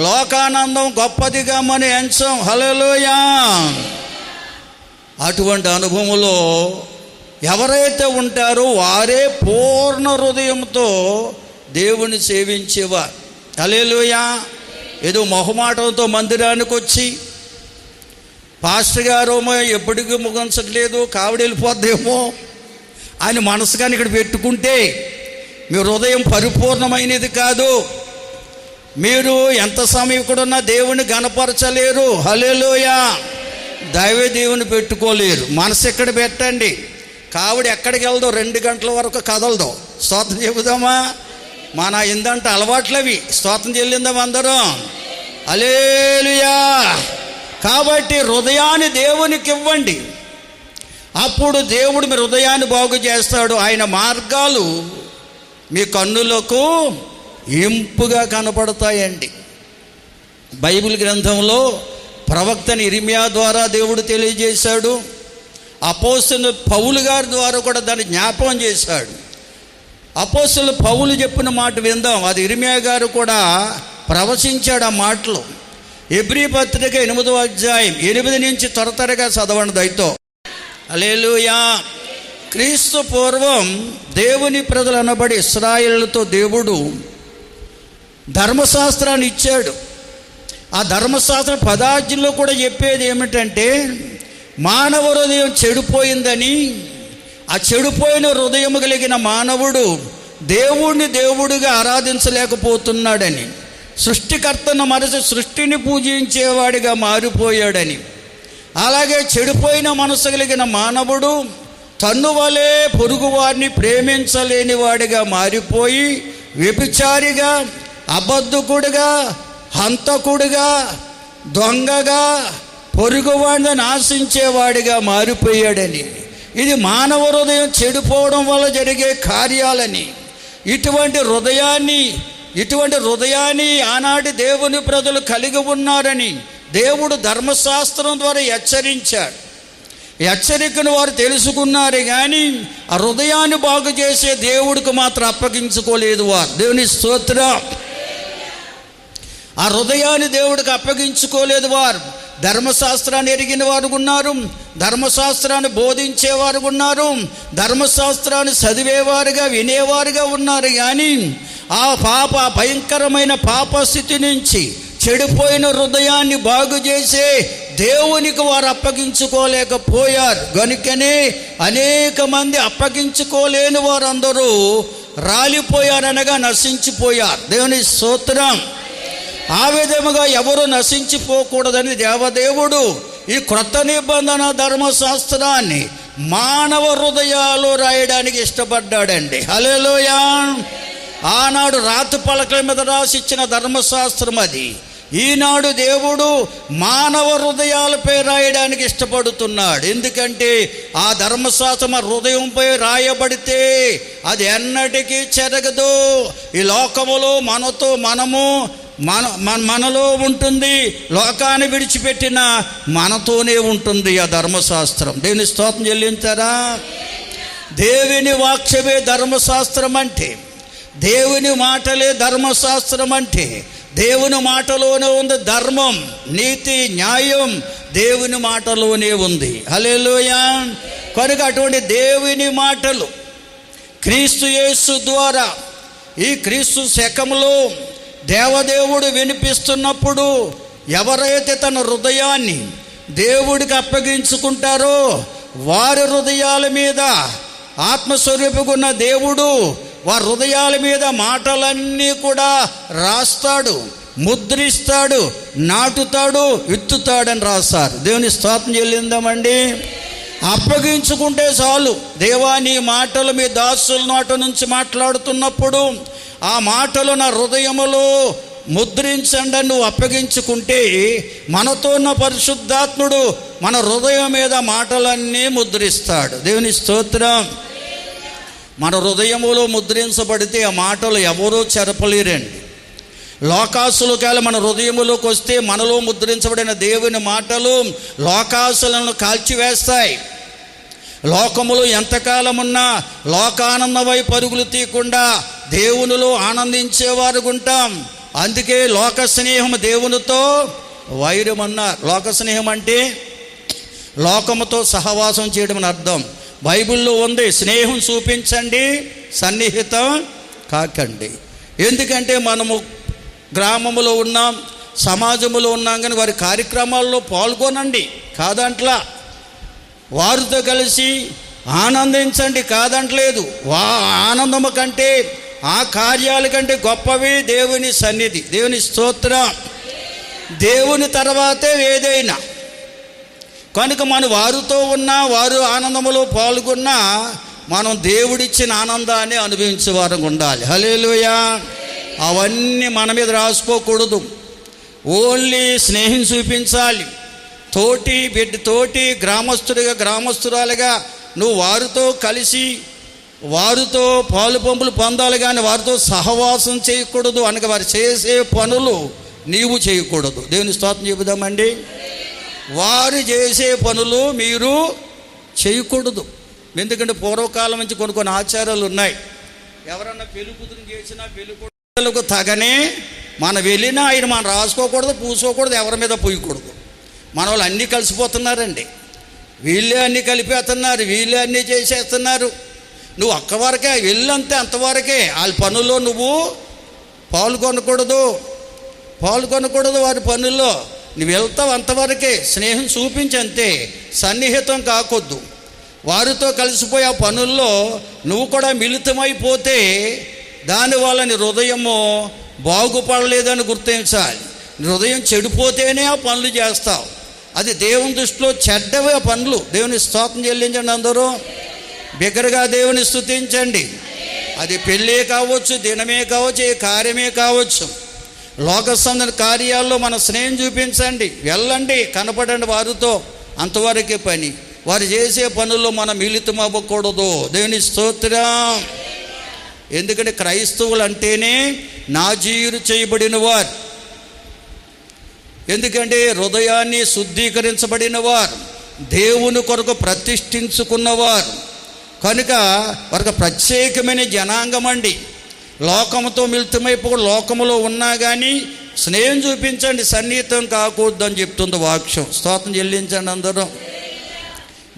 లోకానందం గొప్పదిగా మనం ఎంచాం. హల్లెలూయా. అటువంటి అనుభవంలో ఎవరైతే ఉంటారో వారే పూర్ణ హృదయంతో దేవుని సేవించేవారు. హల్లెలూయా. ఏదో మొహమాటంతో మందిరానికి వచ్చి పాస్టర్ గారేమో ఎప్పటికీ ముగించట్లేదు, కావిడి వెళ్ళిపోద్దేమో అని మనసు కానీ ఇక్కడ పెట్టుకుంటే మీ హృదయం పరిపూర్ణమైనది కాదు. మీరు ఎంత సమయం కూడా ఉన్నా దేవుని గణపరచలేరు. హల్లెలూయా. దైవ దేవుని పెట్టుకోలేరు. మనసు ఎక్కడ పెట్టండి. కావిడి ఎక్కడికి వెళ్దో 2 గంటల వరకు కదలదు. స్తోత్రం చెబుదామా? మన ఏందంటే అలవాట్లవి. స్తోత్రం చెల్లిందాం అందరం. హల్లెలూయా. కాబట్టి హృదయాన్ని దేవునికి ఇవ్వండి. అప్పుడు దేవుడు మీ హృదయాన్ని బాగు చేస్తాడు. ఆయన మార్గాలు మీ కన్నులకు ఇంపుగా కనపడతాయండి. బైబిల్ గ్రంథంలో ప్రవక్తని ఇర్మియా ద్వారా దేవుడు తెలియజేశాడు. అపోస్తలుడు పౌలు గారి ద్వారా కూడా దాన్ని జ్ఞాపకం చేశాడు. అపోస్తలుడు పౌలు చెప్పిన మాట విందాం. అది ఇర్మియా గారు కూడా ప్రవచించాడు ఆ మాటలు. హెబ్రీ పత్రిక 8వ అధ్యాయం 8 నుంచి త్వరగా చదవండి దయతో. హల్లెలూయా. క్రీస్తు పూర్వం దేవుని ప్రజలు అనబడి ఇశ్రాయేలుతో దేవుడు ధర్మశాస్త్రాన్ని ఇచ్చాడు. ఆ ధర్మశాస్త్ర పదార్థంలో కూడా చెప్పేది ఏమిటంటే మానవ హృదయం చెడిపోయిందని, ఆ చెడిపోయిన హృదయం కలిగిన మానవుడు దేవుణ్ణి దేవుడిగా ఆరాధించలేకపోతున్నాడని, సృష్టికర్తను మరచి సృష్టిని పూజించేవాడిగా మారిపోయాడని, అలాగే చెడిపోయిన మనసు కలిగిన మానవుడు తన్ను వలె పొరుగువారిని ప్రేమించలేని వాడిగా మారిపోయి వ్యభిచారిగా, అబద్ధకుడిగా, హంతకుడిగా, దొంగగా, పొరుగువాడిని నాశించేవాడిగా మారిపోయాడని, ఇది మానవ హృదయం చెడిపోవడం వల్ల జరిగే కార్యాలని, ఇటువంటి హృదయాన్ని ఆనాటి దేవుని ప్రజలు కలిగి ఉన్నారని దేవుడు ధర్మశాస్త్రం ద్వారా హెచ్చరించాడు. హెచ్చరికను వారు తెలుసుకున్నారు, కానీ ఆ హృదయాన్ని బాగు చేసే దేవుడికి మాత్రం అప్పగించుకోలేదు వారు. దేవుని స్తోత్రం. ఆ హృదయాన్ని దేవుడికి అప్పగించుకోలేదు వారు. ధర్మశాస్త్రాన్ని ఎరిగిన వారు ఉన్నారు, ధర్మశాస్త్రాన్ని బోధించేవారు ఉన్నారు, ధర్మశాస్త్రాన్ని చదివేవారుగా వినేవారుగా ఉన్నారు. కానీ ఆ భయంకరమైన పాపస్థితి నుంచి చెడిపోయిన హృదయాన్ని బాగు చేసే దేవునికి వారు అప్పగించుకోలేకపోయారు. కనుకనే అనేక మంది అప్పగించుకోలేని వారందరూ రాలిపోయారనగా నశించిపోయారు. దేవుని స్తోత్రం. ఆ విధముగా ఎవరు నశించిపోకూడదని దేవదేవుడు ఈ క్రొత్త నిబంధన ధర్మశాస్త్రాన్ని మానవ హృదయాలు రాయడానికి ఇష్టపడ్డాడండి. హల్లెలూయా. ఆనాడు రాతి పలకల మీద రాసిచ్చిన ధర్మశాస్త్రం అది. ఈనాడు దేవుడు మానవ హృదయాలపై రాయడానికి ఇష్టపడుతున్నాడు. ఎందుకంటే ఆ ధర్మశాస్త్రం హృదయంపై రాయబడితే అది ఎన్నటికీ చెరగదు. ఈ లోకములో మనలో ఉంటుంది, లోకాన్ని విడిచిపెట్టిన మనతోనే ఉంటుంది ఆ ధర్మశాస్త్రం. దేవుని స్తోత్రం చెల్లించారా? దేవుని వాక్యమే ధర్మశాస్త్రం అంటే, దేవుని మాటలే ధర్మశాస్త్రం అంటే, దేవుని మాటలోనే ఉంది ధర్మం, నీతి, న్యాయం దేవుని మాటలోనే ఉంది. హల్లెలూయా. కనుక అటువంటి దేవుని మాటలు క్రీస్తు యేసు ద్వారా ఈ క్రీస్తు శకంలో దేవదేవుడు వినిపిస్తున్నప్పుడు ఎవరైతే తన హృదయాన్ని దేవుడికి అప్పగించుకుంటారో వారి హృదయాల మీద ఆత్మస్వరూపుకున్న దేవుడు వారి హృదయాల మీద మాటలన్నీ కూడా రాస్తాడు, ముద్రిస్తాడు, నాటుతాడు, విత్తుతాడని రాస్తారు. దేవుని స్తోత్రం చెల్లిందామండి. అప్పగించుకుంటే చాలు. దేవా, నీ మాటలు మీ దాసుల నోట నుంచి మాట్లాడుతున్నప్పుడు ఆ మాటలు నా హృదయములో ముద్రించండి అని నువ్వు అప్పగించుకుంటే మనతో ఉన్న పరిశుద్ధాత్ముడు మన హృదయం మీద మాటలన్నీ ముద్రిస్తాడు. దేవుని స్తోత్రం. మన హృదయములో ముద్రించబడితే ఆ మాటలు ఎవరూ చెరపలేరండి. లోకాసులకాలు మన హృదయములోకి వస్తే మనలో ముద్రించబడిన దేవుని మాటలు లోకాసులను కాల్చివేస్తాయి. లోకములో ఎంతకాలమున్నా లోకానందమై పరుగులు తీయకుండా దేవునిలో ఆనందించేవారు ఉంటాం. అందుకే లోక స్నేహం దేవునితో వైరం అన్నారు. లోక స్నేహం అంటే లోకముతో సహవాసం చేయడం అని అర్థం. బైబిల్లో ఉంది, స్నేహం చూపించండి, సన్నిహితం కాకండి. ఎందుకంటే మనము గ్రామంలో ఉన్నాం, సమాజంలో ఉన్నాం, కానీ వారి కార్యక్రమాల్లో పాల్గొనండి కాదంట్లా. వారితో కలిసి ఆనందించండి కాదంటలేదు. ఆనందము కంటే, ఆ కార్యాల కంటే గొప్పవి దేవుని సన్నిధి, దేవుని స్తోత్రం. దేవుని తర్వాతే ఏదైనా. కనుక మనం వారితో ఉన్నా, వారు ఆనందములో పాల్గొన్నా, మనం దేవుడిచ్చిన ఆనందాన్ని అనుభవించే వారంగా ఉండాలి. హల్లెలూయా. అవన్నీ మన మీద రాసుకోకూడదు. ఓన్లీ స్నేహం చూపించాలి. తోటి గ్రామస్తుడిగా, గ్రామస్తురాలుగా నువ్వు వారితో కలిసి వారితో పాలు పంపులు పొందాలి, కానీ వారితో సహవాసం చేయకూడదు. అనగా వారు చేసే పనులు నీవు చేయకూడదు. దేవుని స్తోత్రం చెబుదామండి. వారు చేసే పనులు మీరు చేయకూడదు. ఎందుకంటే పూర్వకాలం నుంచి కొన్ని ఆచారాలు ఉన్నాయి. ఎవరన్నా పెళ్ళికూతురు చేసినా పెళ్ళికూతురులకు తగనే మనం వెళ్ళినా ఆయన మనం రాసుకోకూడదు, పూసుకోకూడదు, ఎవరి మీద పూయకూడదు. మన వాళ్ళు అన్నీ కలిసిపోతున్నారండి. వీళ్ళే అన్నీ కలిపేస్తున్నారు, వీళ్ళే అన్నీ చేసేస్తున్నారు. నువ్వు అక్కవరకే వెళ్ళంతే, అంతవరకే. వాళ్ళ పనుల్లో నువ్వు పాల్గొనకూడదు. వారి పనుల్లో నువ్వు వెళ్తావు అంతవరకే. స్నేహం చూపించంతే, సన్నిహితం కాకొద్దు. వారితో కలిసిపోయి ఆ పనుల్లో నువ్వు కూడా మిళితమైపోతే దానివల్ల నీ హృదయము బాగుపడలేదని గుర్తించాలి. నీ హృదయం చెడిపోతేనే ఆ పనులు చేస్తావు. అది దేవుని దృష్టిలో చెడ్డవి ఆ పనులు. దేవుని స్తోత్రం చెల్లించండి. అందరూ బిగ్గరగా దేవుని స్తుతించండి. అది పెళ్ళే కావచ్చు, దినమే కావచ్చు, ఏ కార్యమే కావచ్చు. లోక సంబంధ కార్యాల్లో మన స్నేహం చూపించండి, వెళ్ళండి, కనపడండి వారితో, అంతవరకే పని. వారు చేసే పనుల్లో మనం మిళితం అవ్వకూడదు. దేవుని స్తోత్రం. ఎందుకంటే క్రైస్తవులు అంటేనే నాజీరు చేయబడిన వారు. ఎందుకంటే హృదయాన్ని శుద్ధీకరించబడిన వారు, దేవుని కొరకు ప్రతిష్ఠించుకున్నవారు. కనుక వారికి ప్రత్యేకమైన జనాంగం అండి. లోకంతో మిళితమైపోయి లోకములో ఉన్నా కానీ స్నేహం చూపించండి, సన్నిహితం కాకూడదని చెప్తుంది వాక్యం. స్తోత్రం చెల్లించండి. అందరూ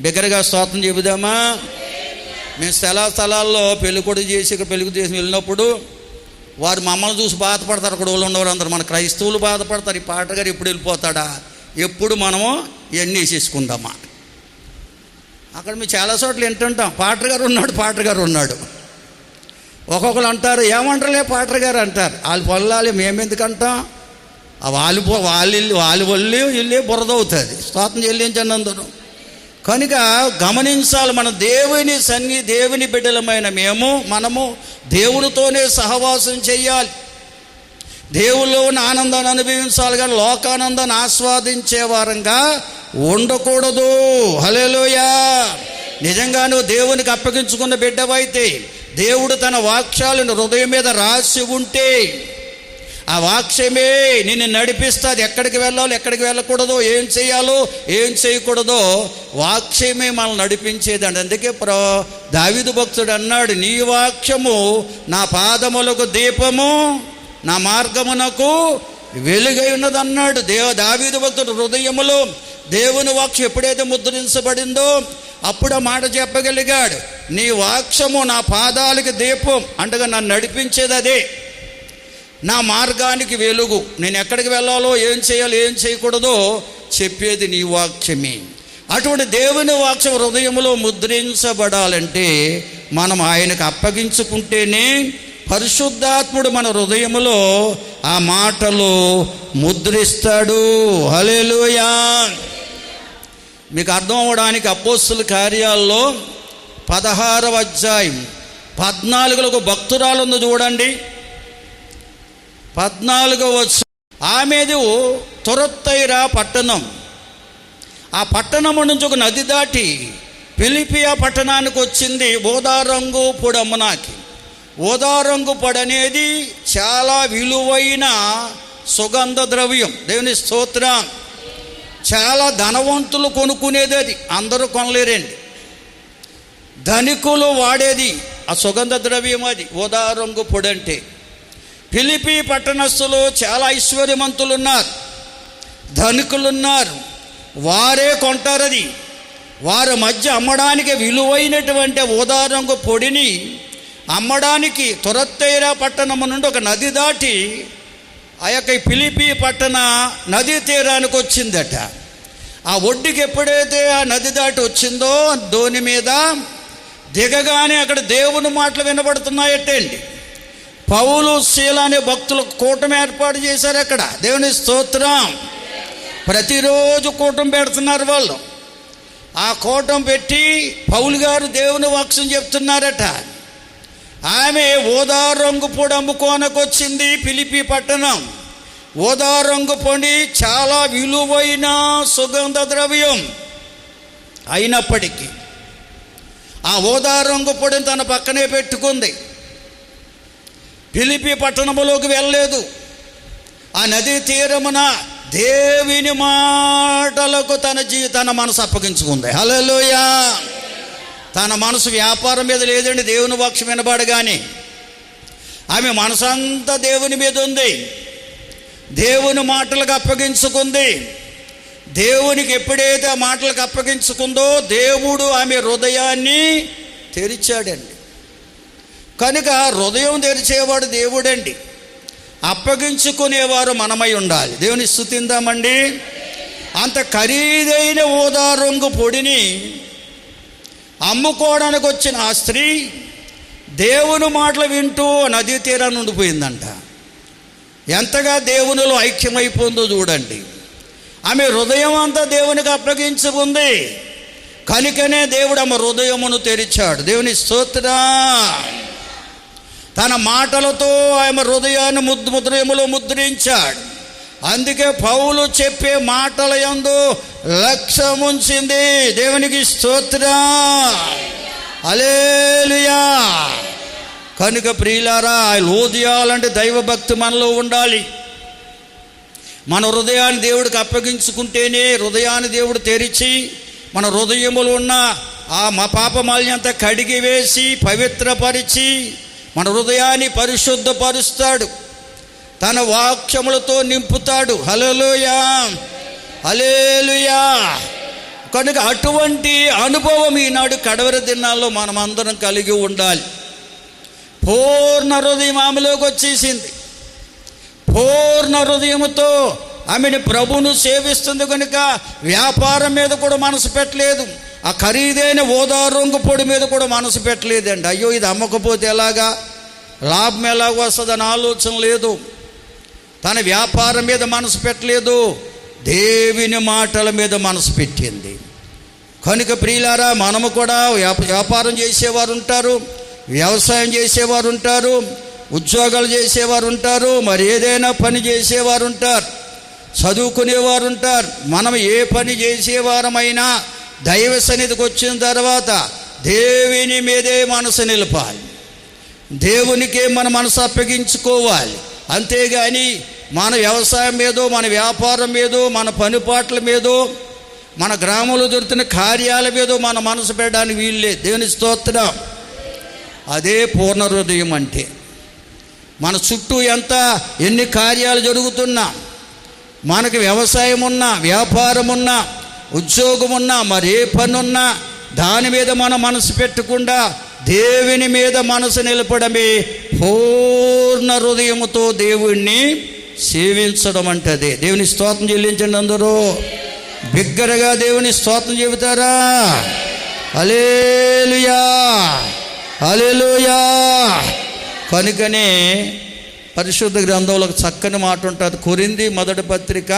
బిగ్గరగా స్తోత్రం చెబుదామా. మేము స్థలాల్లో పెళ్ళికొడు చేసి వెళ్ళినప్పుడు వారు మమ్మల్ని చూసి బాధపడతారు. అక్కడ వాళ్ళు ఉన్నవారు అందరూ, మన క్రైస్తవులు బాధపడతారు. ఈ పాటగారు ఎప్పుడు వెళ్ళిపోతాడా, ఎప్పుడు మనము ఇవన్నీ వేసేసుకుందామా. అక్కడ మేము చాలా చోట్ల వింటుంటాం, పాటగారు ఉన్నాడు. ఒక్కొక్కరు అంటారు, ఏమంటారులే పాటగారు అంటారు. వాళ్ళు పొల్లాలి, మేమెందుకు అంటాం. వాళ్ళు ఇల్లే బురదవుతుంది. స్తోత్రం చెల్లించండి అందరూ. కనుక గమనించాలి, మన దేవుని బిడ్డలమైన మనము దేవునితోనే సహవాసం చేయాలి. దేవుల్లో ఉన్న ఆనందాన్ని అనుభవించాలి, కానీ లోకానందాన్ని ఆస్వాదించే వారంగా ఉండకూడదు. హల్లెలూయా. నిజంగా నువ్వు దేవునికి అప్పగించుకున్న బిడ్డవైతే, దేవుడు తన వాక్యాలను హృదయం మీద రాసి ఉంటే, ఆ వాక్యమే నిన్ను నడిపిస్తుంది. ఎక్కడికి వెళ్ళాలో, ఎక్కడికి వెళ్ళకూడదో, ఏం చేయాలో, ఏం చేయకూడదో వాక్యమే మనల్ని నడిపించేదండి. అందుకే దావీదు భక్తుడు అన్నాడు, నీ వాక్యము నా పాదములకు దీపము, నా మార్గమునకు వెలుగై ఉన్నదన్నాడు. దావీదు భక్తుడు హృదయములో దేవుని వాక్యం ఎప్పుడైతే ముద్రించబడిందో అప్పుడు ఆ మాట చెప్పగలిగాడు, నీ వాక్యము నా పాదాలకి దీపం, అంటగా నన్ను నడిపించేది అదే, నా మార్గానికి వెలుగు. నేను ఎక్కడికి వెళ్ళాలో, ఏం చేయాలో, ఏం చేయకూడదో చెప్పేది నీ వాక్యమే. అటువంటి దేవుని వాక్యం హృదయంలో ముద్రించబడాలంటే మనం ఆయనకు అప్పగించుకుంటేనే పరిశుద్ధాత్ముడు మన హృదయములో ఆ మాటలు ముద్రిస్తాడు. హల్లెలూయా. మీకు అర్థం అవ్వడానికి అపోస్తుల కార్యాల్లో 16వ అధ్యాయం 14లో ఒక భక్తురాలు ఉంది చూడండి. 14వ వచనం, ఆమెది తురత్తైరా పట్టణం. ఆ పట్టణము నుంచి ఒక నది దాటి ఫిలిపియా పట్టణానికి వచ్చింది. ఓదారంగు పొడి అమ్మనాకి. ఓదారంగు పొడి అనేది చాలా విలువైన సుగంధ ద్రవ్యం. దేవుని స్తోత్రం. చాలా ధనవంతులు కొనుక్కునేది అది, అందరూ కొనలేరండి. ధనికులు వాడేది ఆ సుగంధ ద్రవ్యం అది ఓదారంగు పొడి అంటే. ఫిలిపి పట్టణస్థులు చాలా ఐశ్వర్యవంతులు ఉన్నారు, ధనికులు ఉన్నారు, వారే కొంటారు అది. వారి మధ్య అమ్మడానికి విలువైనటువంటి ఊదా రంగు పొడిని అమ్మడానికి తురత్తైరా పట్టణం నుండి ఒక నది దాటి ఆ యొక్క ఫిలిప్పీ పట్టణ నదీ తీరానికి వచ్చిందట. ఆ ఒడ్డుకి ఎప్పుడైతే ఆ నది దాటి వచ్చిందో దోణి మీద దిగగానే అక్కడ దేవుని మాటలు వినబడుతున్నాయటండి. పౌలు శీల అనే భక్తులకు కూటమి ఏర్పాటు చేశారు అక్కడ. దేవుని స్తోత్రం. ప్రతిరోజు కూటమి పెడుతున్నారు వాళ్ళు. ఆ కూటమి పెట్టి పౌలు గారు దేవుని వాక్యం చెప్తున్నారట. ఆమె ఊదా రంగు పొడి అమ్ముకోనకొచ్చింది ఫిలిప్పీ పట్టణం. ఊదా రంగు పొడి చాలా విలువైన సుగంధ ద్రవ్యం అయినప్పటికీ ఆ ఊదా రంగు పొడిని తన పక్కనే పెట్టుకుంది. ఫిలిప్పీ పట్టణంలోకి వెళ్ళలేదు. ఆ నదీ తీరమున దేవుని మాటలకు తన మనసు అప్పగించుకుంది. హల్లెలూయా. తన మనసు వ్యాపారం మీద లేదండి. దేవుని వాక్యం వినబడగానే ఆమె మనసంతా దేవుని మీద ఉంది. దేవుని మాటలకు అప్పగించుకుంది. దేవునికి ఎప్పుడైతే ఆ మాటలకు అప్పగించుకుందో దేవుడు ఆమె హృదయాన్ని తెరిచాడండి. కనుక హృదయం తెరిచేవాడు దేవుడండి. అప్పగించుకునేవారు మనమై ఉండాలి. దేవుని స్తుతిందామండి. అంత ఖరీదైన ఊదా రంగు పొడిని అమ్ముకోవడానికి వచ్చిన ఆ స్త్రీ దేవుని మాటలు వింటూ నదీ తీరాన్ని ఉండిపోయిందంట. ఎంతగా దేవునిలో ఐక్యమైపోయిందో చూడండి. ఆమె హృదయం అంతా దేవునికి అప్పగించుకుంది. కనుకనే దేవుడు ఆమె హృదయమును తెరిచాడు. దేవుని స్తోత్రం. తన మాటలతో ఆమె హృదయాన్ని హృదయములో ముద్రించాడు. అందుకే పౌలు చెప్పే మాటల యందు లక్ష్యముంచింది. దేవునికి స్తోత్రం. హల్లెలూయా. కనుక ప్రియులారా, లోదియాలంటే దైవభక్తి మనలో ఉండాలి. మన హృదయాన్ని దేవుడికి అప్పగించుకుంటేనే హృదయాన్ని దేవుడు తెరిచి మన హృదయములో ఉన్న మా పాపమాల్యంతా కడిగి వేసి పవిత్రపరిచి మన హృదయాన్ని పరిశుద్ధపరుస్తాడు. తన వాక్యములతో నింపుతాడు. హల్లెలూయా, హల్లెలూయా. కనుక అటువంటి అనుభవం ఈనాడు కడవరి దినాల్లో మనమందరం కలిగి ఉండాలి. పూర్ణ హృదయం ఆమెలోకి వచ్చేసింది. పూర్ణ హృదయముతో ఆమెను ప్రభువును సేవిస్తుంది. కనుక వ్యాపారం మీద కూడా మనసు పెట్టలేదు. ఆ ఖరీదైన ఊదా రంగు పొడి మీద కూడా మనసు పెట్టలేదండి. అయ్యో ఇది అమ్మకపోతే ఎలాగా, లాభం ఎలాగ వస్తుందని ఆలోచన లేదు. తన వ్యాపారం మీద మనసు పెట్టలేదు. దేవుని మాటల మీద మనసు పెట్టింది. కనుక ప్రియులారా, మనము కూడా వ్యాపారం చేసేవారు ఉంటారు, వ్యవసాయం చేసేవారు ఉంటారు, ఉద్యోగాలు చేసేవారు ఉంటారు, మరి ఏదైనా పని చేసేవారు ఉంటారు, చదువుకునేవారు ఉంటారు. మనం ఏ పని చేసేవారమైనా దైవ సన్నిధికి వచ్చిన తర్వాత దేవుని మీదే మనసు నిలపాలి. దేవునికే మన మనసు అప్పగించుకోవాలి. అంతేగాని మన వ్యవసాయం మీదో, మన వ్యాపారం మీదో, మన పనిపాట్ల మీదో, మన గ్రామంలో దొరుకుతున్న కార్యాల మీదో మన మనసు పెట్టడానికి వీల్లేదు. దేవుని స్తోత్రం. అదే పూర్ణ హృదయం అంటే. మన చుట్టూ ఎన్ని కార్యాలు జరుగుతున్నా, మనకి వ్యవసాయం ఉన్నా, వ్యాపారం ఉన్నా, ఉద్యోగం ఉన్నా, మరి ఏ పని ఉన్నా దాని మీద మనం మనసు పెట్టకుండా దేవుని మీద మనసు నిలపడమే పూర్ణ హృదయముతో దేవుణ్ణి సేవించడం అంటదే. దేవుని స్తోత్రం చెల్లించండి. అందరూ బిగ్గరగా దేవుని స్తోత్రం చెబుతారా? హల్లెలూయా, హల్లెలూయా. కనుకనే పరిశుద్ధ గ్రంథంలో ఒక చక్కని మాట ఉంటుంది. కొరింథీ మొదటి పత్రిక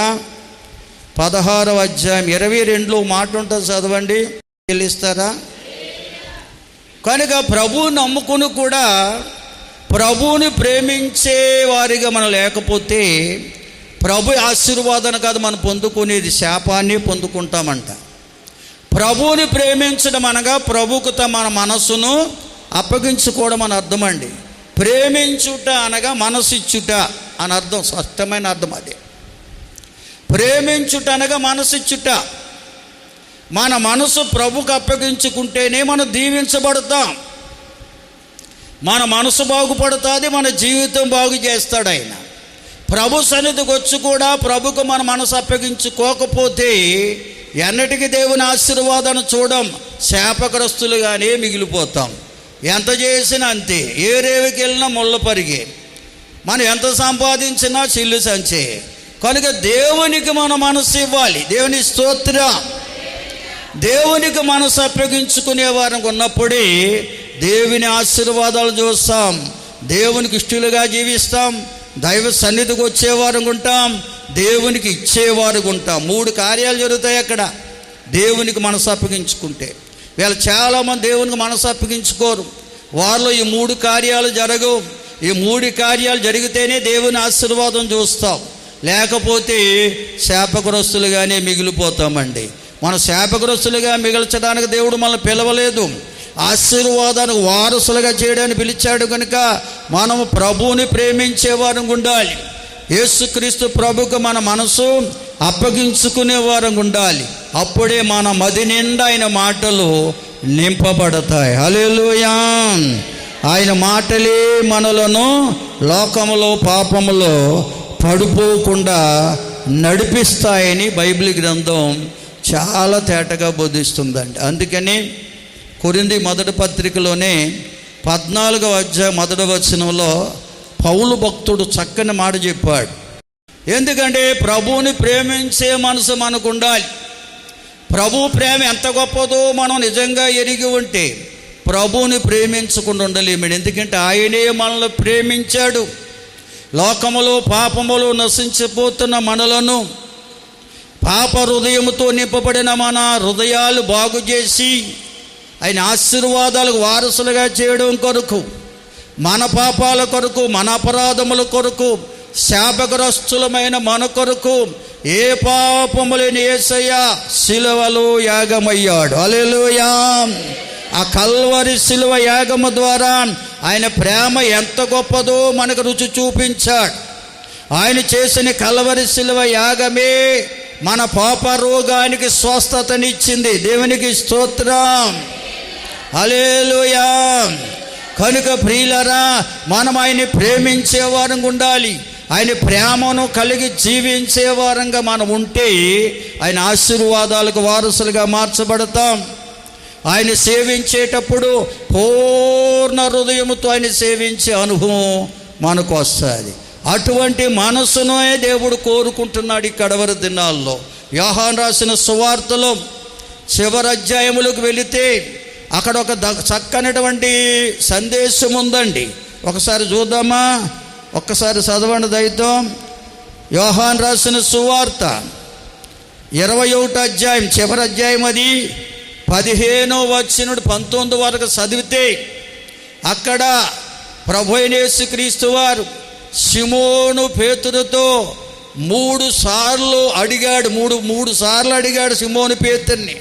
16వ అధ్యాయం 22లో మాట ఉంటుంది, చదవండి. చెల్లిస్తారా? కనుక ప్రభువుని నమ్ముకుని కూడా ప్రభువుని ప్రేమించే వారిగా మనం లేకపోతే ప్రభు ఆశీర్వాదాన్ని కాదు మనం పొందుకునేది, శాపాన్ని పొందుకుంటామంట. ప్రభువుని ప్రేమించడం అనగా ప్రభువుకు మన మనస్సును అప్పగించుకోవడం అని అర్థం అండి. ప్రేమించుట అనగా మనసు ఇచ్చుట అని అర్థం, స్పష్టమైన అర్థం అదే. ప్రేమించుట అనగా మనసు ఇచ్చుట. మన మనసు ప్రభుకు అప్పగించుకుంటేనే మనం దీవించబడతాం. మన మనసు బాగుపడుతుంది, మన జీవితం బాగు చేస్తాడు ఆయన. ప్రభు సన్నిధికి వచ్చి కూడా ప్రభుకు మన మనసు అప్పగించుకోకపోతే ఎన్నటికీ దేవుని ఆశీర్వాదాన్ని చూడం, శాపగ్రస్తులుగానే మిగిలిపోతాం. ఎంత చేసినా అంతే, ఏ రేవుకి వెళ్ళినా ముళ్ళ పరిగే, మనం ఎంత సంపాదించినా చిల్లు సంచే. కనుక దేవునికి మన మనసు ఇవ్వాలి. దేవుని స్తోత్రం. దేవునికి మనసు అప్పగించుకునే వారికి ఉన్నప్పుడే దేవుని ఆశీర్వాదాలు చూస్తాం, దేవునికి ఇష్టలుగా జీవిస్తాం, దైవ సన్నిధికి వచ్చేవారు ఉంటాం, దేవునికి ఇచ్చేవారు ఉంటాం. 3 కార్యాలు జరుగుతాయి అక్కడ దేవునికి మనసు అప్పగించుకుంటే. వీళ్ళు చాలామంది దేవునికి మనసు అప్పగించుకోరు, వారిలో ఈ 3 కార్యాలు జరగవు. ఈ 3 కార్యాలు జరిగితేనే దేవుని ఆశీర్వాదం చూస్తాం, లేకపోతే శాపగ్రస్తులుగానే మిగిలిపోతామండి. మనం శాపగ్రస్తులుగా మిగల్చడానికి దేవుడు మనల్ని పిలవలేదు, ఆశీర్వాదానికి వారసులుగా చేయడానికి పిలిచాడు. కనుక మనము ప్రభువుని ప్రేమించేవారు ఉండాలి, యేసుక్రీస్తు ప్రభుకు మన మనసు అప్పగించుకునే వారం ఉండాలి. అప్పుడే మన మది నిండా ఆయన మాటలు నింపబడతాయి. హల్లెలూయా. ఆయన మాటలే మనలను లోకములో పాపములో పడిపోకుండా నడిపిస్తాయని బైబిల్ గ్రంథం చాలా తేటగా బోధిస్తుందండి. అందుకని కొరింథీ మొదటి పత్రికలోనే 14వ అధ్యాయం 1వ వచనంలో పౌలు భక్తుడు చక్కని మాట చెప్పాడు. ఎందుకంటే ప్రభువుని ప్రేమించే మనసు మనకు ఉండాలి. ప్రభు ప్రేమ ఎంత గొప్పదో మనం నిజంగా ఎరిగి ఉంటే ప్రభువుని ప్రేమించకుండా ఉండలేము. ఎందుకంటే ఆయనే మనల్ని ప్రేమించాడు. లోకములో పాపములో నశించిపోతున్న మనలను పాప హృదయముతో నింపబడిన మన హృదయాలు బాగు చేసి ఆయన ఆశీర్వాదాలకు వారసులుగా చేయడం కొరకు, మన పాపాల కొరకు, మన అపరాధముల కొరకు, శాపగ్రస్తులమైన మన కొరకు ఏ పాపములేని యేసయ్య శిలువలో యాగమయ్యాడు. హల్లెలూయా. ఆ కల్వరి శిలువ యాగము ద్వారా ఆయన ప్రేమ ఎంత గొప్పదో మనకు రుచి చూపించాడు. ఆయన చేసిన కల్వరి శిలువ యాగమే మన పాప రోగానికి స్వస్థతనిచ్చింది. దేవునికి స్తోత్రం. హల్లెలూయా. కనుక ప్రియులరా, మనం ఆయన్ని ప్రేమించేవారంగా ఉండాలి. ఆయన ప్రేమను కలిగి జీవించేవారంగా మనం ఉంటే ఆయన ఆశీర్వాదాలకు వారసులుగా మార్చబడతాం. ఆయన సేవించేటప్పుడు పూర్ణ హృదయముతో ఆయన సేవించే అనుభవం మనకు వస్తుంది. అటువంటి మనసునే దేవుడు కోరుకుంటున్నాడు ఈ కడవరి దినాల్లో. యోహాను రాసిన సువార్తలో చివరి అధ్యాయములకు వెళితే అక్కడ ఒక చక్కనటువంటి సందేశం ఉందండి. ఒకసారి చూద్దామా? ఒక్కసారి చదవండి దయతో. యోహాను రాసిన సువార్త 21వ అధ్యాయం చివరి అధ్యాయం, అది 15వ వచనం 19 వరకు చదివితే అక్కడ ప్రభువైన యేసుక్రీస్తు వారు సిమోను పేతురుతో 3 సార్లు అడిగాడు. మూడు సార్లు అడిగాడు సిమోను పేతుర్ని.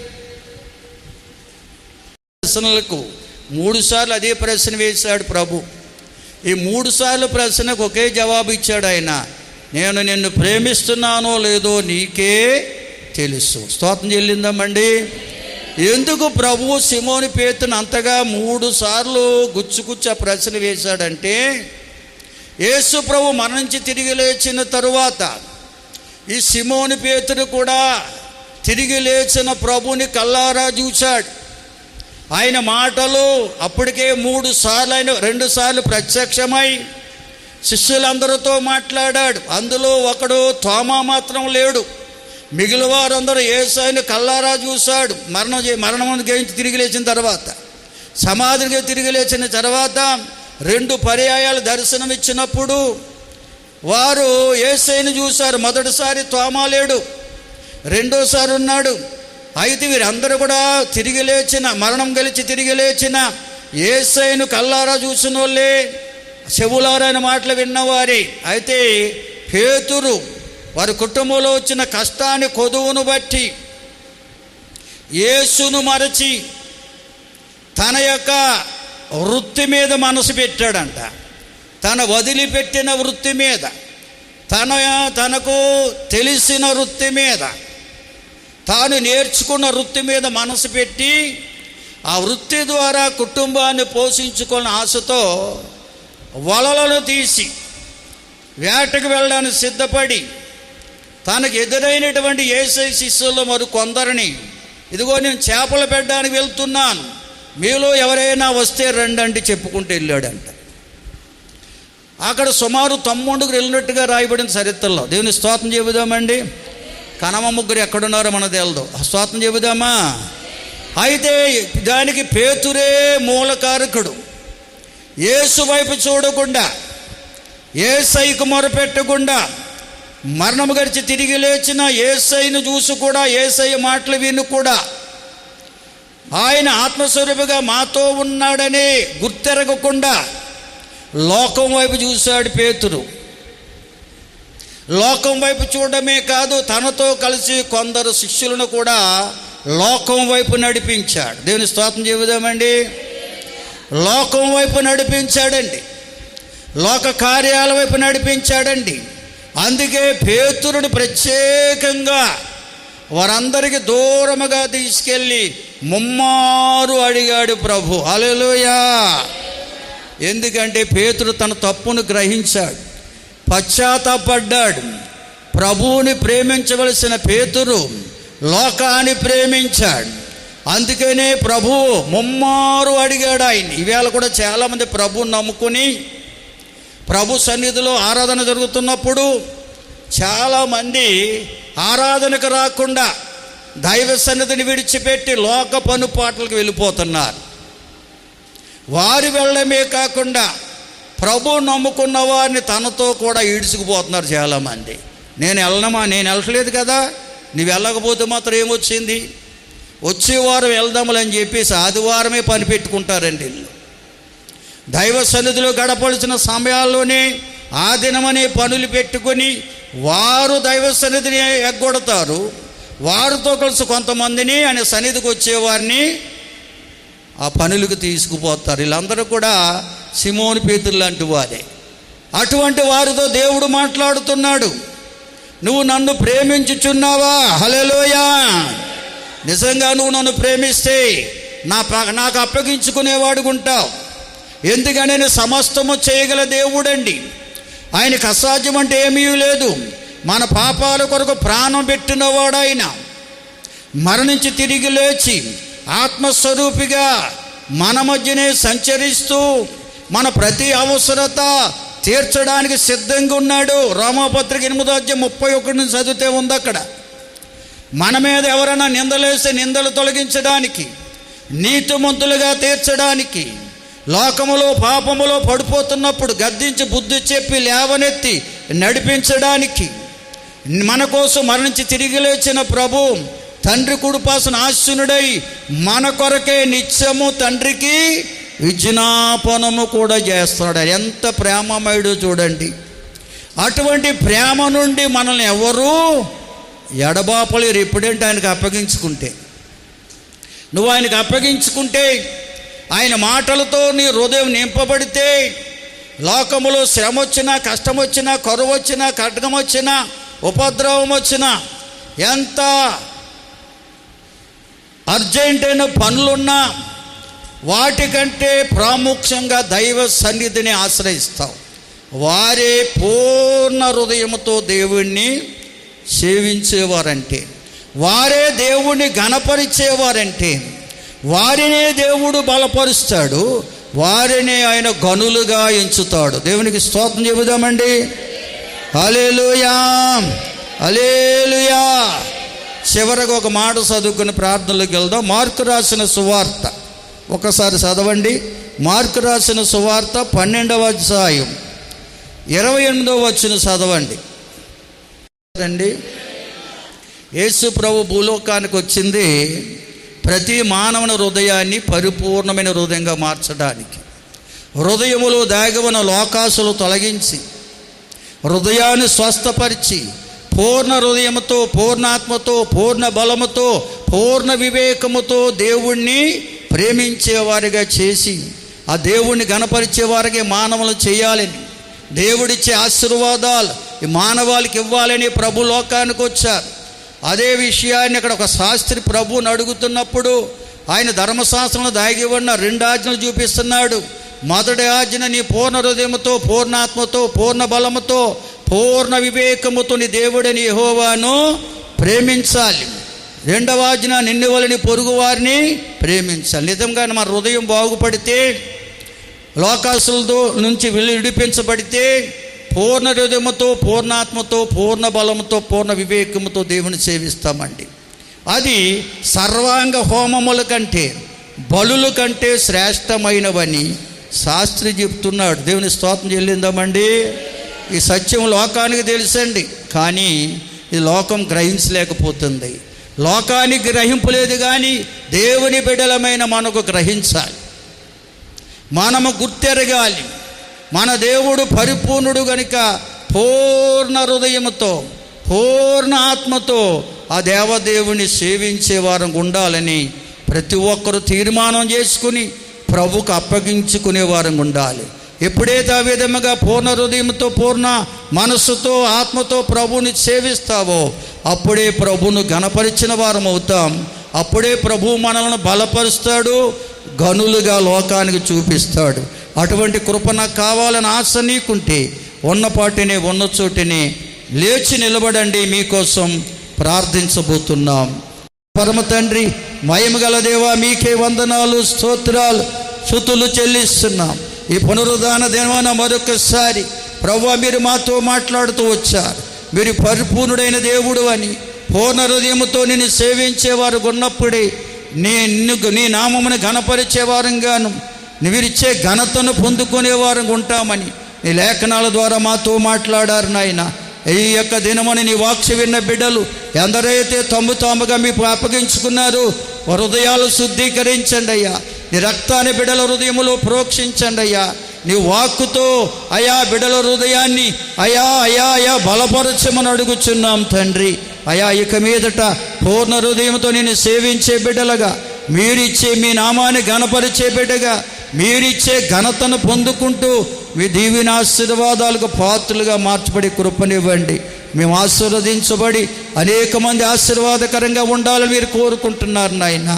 ప్రశ్నలకు 3 సార్లు అదే ప్రశ్న వేశాడు ప్రభు. ఈ 3 సార్లు ప్రశ్నకు ఒకే జవాబు ఇచ్చాడు ఆయన. నేను నిన్ను ప్రేమిస్తున్నానో లేదో నీకే తెలుసు. స్తోత్రం చెల్లిందామండి. ఎందుకు ప్రభువు సిమోను పేతురుని అంతగా 3 సార్లు గుచ్చుకుచ్చి ఆ ప్రశ్న వేశాడంటే, యేసు ప్రభు మరణించి తిరిగి లేచిన తరువాత ఈ సిమోను పేతురు కూడా తిరిగి లేచిన ప్రభుని కల్లారా చూశాడు. ఆయన మాటలు అప్పటికే 3 సార్లు, ఆయన 2 సార్లు ప్రత్యక్షమై శిష్యులందరితో మాట్లాడాడు. అందులో ఒకడు తోమా మాత్రం లేడు. మిగిలిన వారందరూ యేసుని కల్లారా చూశాడు. మరణం గెలిచి తిరిగి లేచిన తర్వాత, సమాధికి తిరిగి లేచిన తర్వాత 2 పర్యాయాలు దర్శనమిచ్చినప్పుడు వారు యేసుని చూశారు. మొదటిసారి తోమా లేడు, రెండోసారి ఉన్నాడు. అయితే వీరందరూ కూడా తిరిగి లేచిన, మరణం గెలిచి తిరిగి లేచిన యేసుని కల్లారా చూసిన వాళ్ళే, చెవులారైన మాటలు విన్నవారే. అయితే పేతురు వారి కుటుంబంలో వచ్చిన కష్టాన్ని కొదువును బట్టి యేసును మరచి తన యొక్క వృత్తి మీద మనసు పెట్టాడంట. తన వదిలిపెట్టిన వృత్తి మీద, తనకు తెలిసిన వృత్తి మీద, తాను నేర్చుకున్న వృత్తి మీద మనసు పెట్టి ఆ వృత్తి ద్వారా కుటుంబాన్ని పోషించుకున్న ఆశతో వలలను తీసి వేటకు వెళ్ళడానికి సిద్ధపడి తనకు ఎదురైనటువంటి యేసయ్య శిష్యుల్లో మరి కొందరిని, ఇదిగో నేను చేపలు పెట్టడానికి వెళ్తున్నాను, మీలో ఎవరైనా వస్తే రండి అంటే చెప్పుకుంటూ వెళ్ళాడంట. అక్కడ సుమారు 90 వెళ్ళినట్టుగా రాయబడిన చరిత్రలో. దేవుని స్తోత్రం చెబుదామండి. కనమ ముగ్గురు ఎక్కడున్నారో మనకు తెలదు, స్తోత్రం చెబుదామా. అయితే దానికి పేతురే మూలకారకుడు. యేసు వైపు చూడకుండా, యేసయ్యకు మొరపెట్టకుండా, మరణము గడిచి తిరిగి లేచిన యేసయ్యను చూసి కూడా, యేసయ్య మాటలు విని కూడా, ఆయన ఆత్మస్వరూపిగా మాతో ఉన్నాడని గుర్తెరగకుండా లోకం వైపు చూశాడు పేతురు. లోకం వైపు చూడడమే కాదు, తనతో కలిసి కొందరు శిష్యులను కూడా లోకం వైపు నడిపించాడు. దేవుని స్తోత్రం చెబుదామండి. లోకం వైపు నడిపించాడండి, లోక కార్యాల వైపు నడిపించాడండి. అందుకే పేతురుని ప్రత్యేకంగా వారందరికీ దూరముగా తీసుకెళ్ళి ముమ్మారు అడిగాడు ప్రభు. హల్లెలూయా. ఎందుకంటే పేతురు తన తప్పును గ్రహించాడు, పశ్చాత్తాపడ్డాడు. ప్రభువుని ప్రేమించవలసిన పేతురు లోకాన్ని ప్రేమించాడు. అందుకనే ప్రభువు ముమ్మారు అడిగాడు ఆయన. ఈవేళ కూడా చాలామంది ప్రభువుని నమ్ముకుని ప్రభు సన్నిధిలో ఆరాధన జరుగుతున్నప్పుడు చాలామంది ఆరాధనకు రాకుండా దైవ సన్నిధిని విడిచిపెట్టి లోక పనుపాట్లకు వెళ్ళిపోతున్నారు. వారి వెళ్ళడమే కాకుండా ప్రభు నమ్ముకున్న వారిని తనతో కూడా ఈడ్చుకుపోతున్నారు చాలామంది. నేను వెళ్ళట్లేదు కదా, నువ్వు వెళ్ళకపోతే మాత్రం ఏమొచ్చింది, వచ్చేవారం వెళ్దాములని చెప్పేసి ఆదివారమే పని పెట్టుకుంటారండి వీళ్ళు. దైవ సన్నిధిలో గడపవలసిన సమయాల్లోనే ఆ దినమనే పనులు పెట్టుకొని వారు దైవ సన్నిధిని ఎగ్గొడతారు. వారితో కలిసి కొంతమందిని ఆయన సన్నిధికి వచ్చేవారిని ఆ పనులకు తీసుకుపోతారు. వీళ్ళందరూ కూడా సిమోను పేతురు లాంటి వారే. అటువంటి వారితో దేవుడు మాట్లాడుతున్నాడు. నువ్వు నన్ను ప్రేమించుచున్నావా? హల్లెలూయా. నిజంగా నువ్వు నన్ను ప్రేమిస్తే నాకు అప్పగించుకునేవాడుగా ఉంటావు. ఎందుకని నేను సమస్తము చేయగల దేవుడండి. ఆయనకు అసాధ్యం అంటే ఏమీ లేదు. మన పాపాల కొరకు ప్రాణం పెట్టినవాడు ఆయన. మరణించి తిరిగి లేచి ఆత్మస్వరూపిగా మన మధ్యనే సంచరిస్తూ మన ప్రతి అవసరత తీర్చడానికి సిద్ధంగా ఉన్నాడు. రోమాపత్రిక 8:31 చదివితే ఉంది అక్కడ. మన మీద ఎవరైనా నిందలేస్తే నిందలు తొలగించడానికి, నీతిమంతులుగా తీర్చడానికి, లోకములో పాపములో పడిపోతున్నప్పుడు గద్దించి బుద్ధి చెప్పి లేవనెత్తి నడిపించడానికి, మన కోసం మరణించి తిరిగి లేచిన ప్రభు తండ్రి కుడిపాసన ఆశీనుడై మన కొరకే నిత్యము తండ్రికి విజ్ఞాపనము కూడా చేస్తాడు. ఎంత ప్రేమమయుడు చూడండి. అటువంటి ప్రేమ నుండి మనల్ని ఎవరూ ఎడబాపలేరు. ఎప్పుడంటే ఆయనకు అప్పగించుకుంటే, నువ్వు ఆయనకు అప్పగించుకుంటే, ఆయన మాటలతో నీ హృదయం నింపబడితే, లోకములో శ్రమ వచ్చినా, కష్టం వచ్చినా, కరువు వచ్చినా, ఖడ్గం వచ్చినా, ఉపద్రవం వచ్చినా, ఎంత అర్జెంట్ అయిన పనులున్నా వాటికంటే ప్రాముఖ్యంగా దైవ సన్నిధిని ఆశ్రయిస్తావు. వారే పూర్ణ హృదయంతో దేవుణ్ణి సేవించేవారంటే, వారే దేవుణ్ణి ఘనపరిచేవారంటే, వారినే దేవుడు బలపరుస్తాడు, వారినే ఆయన గనులుగా ఎంచుతాడు. దేవునికి స్తోత్రం చెబుదామండి. హల్లెలూయా, హల్లెలూయా. చివరికి ఒక మాట చదువుకుని ప్రార్థనలోకి వెళ్దాం. మార్కు రాసిన సువార్త ఒకసారి చదవండి. మార్కు రాసిన సువార్త 12వ అధ్యాయం 28వ వచనం చదవండి. అండి, యేసు ప్రభు భూలోకానికి వచ్చింది ప్రతి మానవుని హృదయాన్ని పరిపూర్ణమైన హృదయంగా మార్చడానికి. హృదయములో దాగి ఉన్న లోకాసులు తొలగించి హృదయాన్ని స్వస్థపరిచి పూర్ణ హృదయముతో, పూర్ణాత్మతో, పూర్ణ బలముతో, పూర్ణ వివేకముతో దేవుణ్ణి ప్రేమించేవారిగా చేసి ఆ దేవుణ్ణి గణపరిచేవారికి మానవులు చేయాలని, దేవుడిచ్చే ఆశీర్వాదాలు ఈ మానవాళికి ఇవ్వాలని ప్రభు లోకానికి వచ్చారు. అదే విషయాన్ని ఇక్కడ ఒక శాస్త్రి ప్రభువుని అడుగుతున్నప్పుడు ఆయన ధర్మశాస్త్రంలో దాగి ఉన్న 2 ఆజ్ఞలు చూపిస్తున్నాడు. మొదటి ఆజ్ఞ, నీ పూర్ణ హృదయముతో, పూర్ణాత్మతో, పూర్ణ బలముతో, పూర్ణ వివేకముతో నీ దేవుడని యెహోవాను ప్రేమించాలి. రెండవ ఆజ్ఞ, నిన్ను వలని పొరుగు వారిని ప్రేమించాలి. నిజంగా మన హృదయం బాగుపడితే, లోకాసులతో నుంచి విడిపించబడితే, పూర్ణ హృదయముతో, పూర్ణాత్మతో, పూర్ణ బలముతో, పూర్ణ వివేకముతో దేవుని సేవిస్తామండి. అది సర్వాంగ హోమముల కంటే, బలుల కంటే శ్రేష్టమైనవని శాస్త్రి చెప్తున్నాడు. దేవుని స్తోత్రం చెల్లిందామండి. ఈ సత్యం లోకానికి తెలుసండి, కానీ ఈ లోకం గ్రహించలేకపోతుంది. లోకానికి గ్రహింపలేదు, కానీ దేవుని బిడ్డలమైన మనకు గ్రహించాలి. మనము గుర్తెరగాలి. మన దేవుడు పరిపూర్ణుడు గనుక పూర్ణ హృదయముతో, పూర్ణ ఆత్మతో ఆ దేవదేవుని సేవించే వారం ఉండాలని ప్రతి ఒక్కరూ తీర్మానం చేసుకుని ప్రభుకు అప్పగించుకునే వారం ఉండాలి. ఎప్పుడైతే ఆ విధముగా పూర్ణ హృదయంతో, పూర్ణ మనస్సుతో, ఆత్మతో ప్రభువుని సేవిస్తావో అప్పుడే ప్రభువును ఘనపరిచిన వారం అవుతాం. అప్పుడే ప్రభువు మనల్ని బలపరుస్తాడు, గనులుగా లోకానికి చూపిస్తాడు. అటువంటి కృప నాకు కావాలని ఆశ నీకుంటే ఉన్నపాటినే, ఉన్న చోటినే లేచి నిలబడండి. మీకోసం ప్రార్థించబోతున్నాం. పరమ తండ్రి, మహిమగల దేవా, మీకే వందనాలు, స్తోత్రాలు, స్తుతులు చెల్లిస్తున్నాం. ఈ పునరుద్ధాన దినమున మరొకసారి ప్రభువా, మీరు మాతో మాట్లాడుతూ వచ్చారు. మీరు పరిపూర్ణుడైన దేవుడు అని, పూర్ణ హృదయముతో నిన్ను సేవించేవారు ఉన్నప్పుడే నీ నామమును ఘనపరిచేవారంగాను, మీరిచ్చే ఘనతను పొందుకునేవారు ఉంటామని నీ లేఖనాల ద్వారా మాతో మాట్లాడారు నాయన. ఈ యొక్క దినమని నీ వాక్య విన్న బిడ్డలు ఎందరైతే తాముగా మీకు అప్పగించుకున్నారు, హృదయాలు శుద్ధీకరించండి అయ్యా. నీ రక్తాన్ని బిడ్డల హృదయములో ప్రోక్షించండి అయ్యా. నీ వాక్కుతో అయా బిడ్డల హృదయాన్ని అయా బలపరచమని అడుగుచున్నాం తండ్రి. అయా, ఇక మీదట పూర్ణ హృదయంతో నేను సేవించే బిడ్డలుగా, మీరిచ్చే మీ నామాన్ని ఘనపరిచే బిడ్డగా, మీరిచ్చే ఘనతను పొందుకుంటూ మీ దీవెన ఆశీర్వాదాలకు పాత్రలుగా మార్చబడి కృపనివ్వండి. మేము ఆశీర్వదించబడి అనేక మంది ఆశీర్వాదకరంగా ఉండాలని మీరు కోరుకుంటున్నారు నాయన.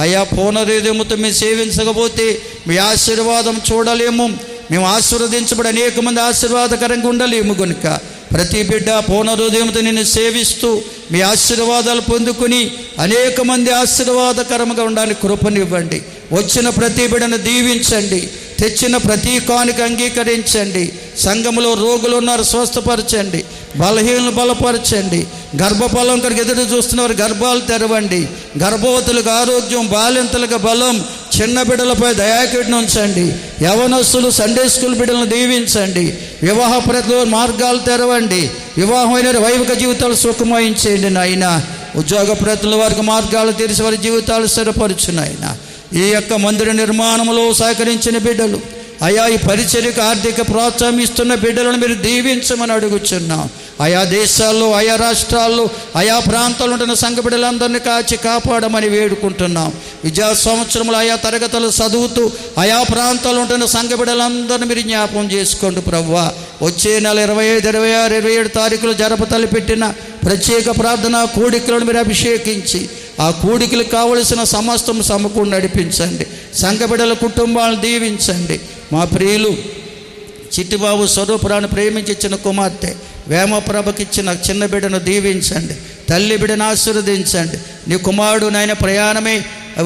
అయా, పూర్ణ హృదయముతో మేము సేవించకపోతే మీ ఆశీర్వాదం చూడలేము. మేము ఆశీర్వదించబడి అనేక మంది ఆశీర్వాదకరంగా ఉండలేము కనుక ప్రతి బిడ్డ పూర్ణ హృదయంతో నిన్ను సేవిస్తూ మీ ఆశీర్వాదాలు పొందుకుని అనేక మంది ఆశీర్వాదకరంగా ఉండడానికి కృపనివ్వండి. వచ్చిన ప్రతి బిడ్డను దీవించండి. తెచ్చిన ప్రతి కానుక అంగీకరించండి. సంఘములో రోగులు ఉన్నారు, స్వస్థపరచండి. బలహీనలు బలపరచండి. గర్భఫలం కొరకు ఎదురు చూస్తున్నవారు గర్భాలు తెరవండి. గర్భవతులకు ఆరోగ్యం, బాలింతలకు బలం, చిన్న బిడ్డలపై దయాకిడిని ఉంచండి. యవనస్తులు, సండే స్కూల్ బిడ్డలను దీవించండి. వివాహ ప్రతి మార్గాలు తెరవండి. వివాహమైన వైవిక జీవితాలు సుఖమయించేయండి నాయన. ఉద్యోగ ప్రతుల వారికి మార్గాలు తెరిచి వారి జీవితాలు స్థిరపరచునాయన. ఈ యొక్క మందిర నిర్మాణంలో సహకరించిన బిడ్డలు, అయా ఈ పరిచర్యకు ఆర్థిక ప్రోత్సాహం ఇస్తున్న బిడ్డలను మీరు దీవించమని అడుగుచున్నాం. ఆయా దేశాల్లో, ఆయా రాష్ట్రాల్లో, ఆయా ప్రాంతాల్లో ఉంటున్న సంఘ బిడ్డలందరినీ కాచి కాపాడమని వేడుకుంటున్నాం. విద్యా సంవత్సరంలో ఆయా తరగతులు చదువుతూ ఆయా ప్రాంతాల్లో ఉంటున్న సంఘ బిడ్డలందరినీ మీరు జ్ఞాపకం చేసుకోండి ప్రభువా. వచ్చే నెల 25, 26, 27 తారీఖులు జరపతలిపెట్టిన ప్రత్యేక ప్రార్థన కూడికలను మీరు అభిషేకించి ఆ కూడికలకు కావలసిన సమస్తం సమకూడి నడిపించండి. సంఘ బిడ్డల కుటుంబాలను దీవించండి. మా ప్రియులు చిట్టిబాబు స్వరూపురాన్ని ప్రేమించి ఇచ్చిన కుమార్తె వేమప్రభకి ఇచ్చిన చిన్న బిడ్డను దీవించండి. తల్లి బిడ్డను ఆశీర్వదించండి. నీ కుమారుడు నాయన ప్రయాణమే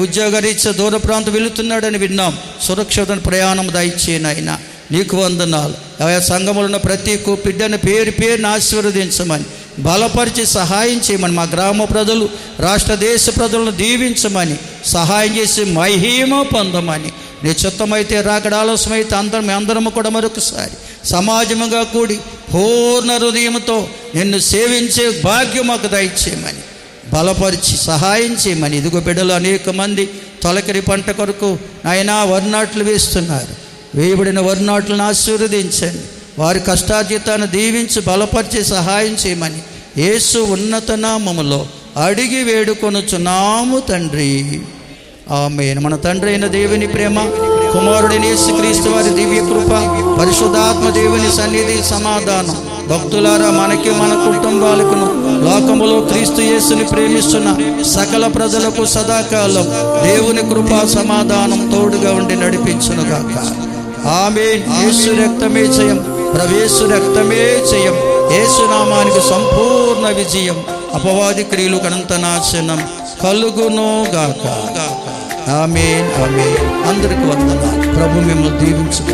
ఉద్యోగరీత్యా దూర ప్రాంతం వెళుతున్నాడని విన్నాం. సురక్షిత ప్రయాణం దయచేయనైనా నీకు వందనాలు. సంఘములో ఉన్న ప్రతి బిడ్డను పేరును ఆశీర్వదించమని, బలపరిచి సహాయం చేయమని, మా గ్రామ ప్రజలు, రాష్ట్ర దేశ ప్రజలను దీవించమని, సహాయం చేసి మహిమ పొందమని, నీ చిత్తమైతే రాకడ ఆలస్యమైతే అందరము కూడా మరొకసారి సమాజముగా కూడి పూర్ణ హృదయంతో నిన్ను సేవించే భాగ్యం మాకు దయచేయమని, బలపరిచి సహాయం చేయమని. ఇదిగో బిడ్డలు అనేక మంది తొలకరి పంట కొరకు నాయనా వరినాట్లు వేస్తున్నారు. వేయబడిన వరినాట్లను ఆశీర్వదించండి. వారి కష్టార్జితాన్ని దీవించి బలపరిచి సహాయం చేయమని యేసు ఉన్నత నామములో అడిగి వేడుకొనుచున్నాము తండ్రి, ఆమేన్. మన తండ్రి అయిన దేవుని ప్రేమ, కుమారుడైన యేసుక్రీస్తు వారి దివ్య కృప, పరిశుద్ధాత్మ దేవుని సన్నిధి, సమాధానం భక్తులారా మనకి, మన కుటుంబాలకును, లోకములో క్రీస్తు యేసుని ప్రేమిస్తున్న సకల ప్రజలకు సదాకాలం దేవుని కృప, సమాధానం తోడుగా ఉండి నడిపించునుగాక. ఆమేన్. యేసు రక్తమే జయం, ప్రవేశు రక్తమే జయం. యేసునామానికి సంపూర్ణ విజయం, అపవాది క్రియలు కనంత నాశనం కలుగును గాక. ఆమేన్ ఆమేన్. అందరికి వందనాలు. ప్రభు మిమ్మల్ని దీవించు.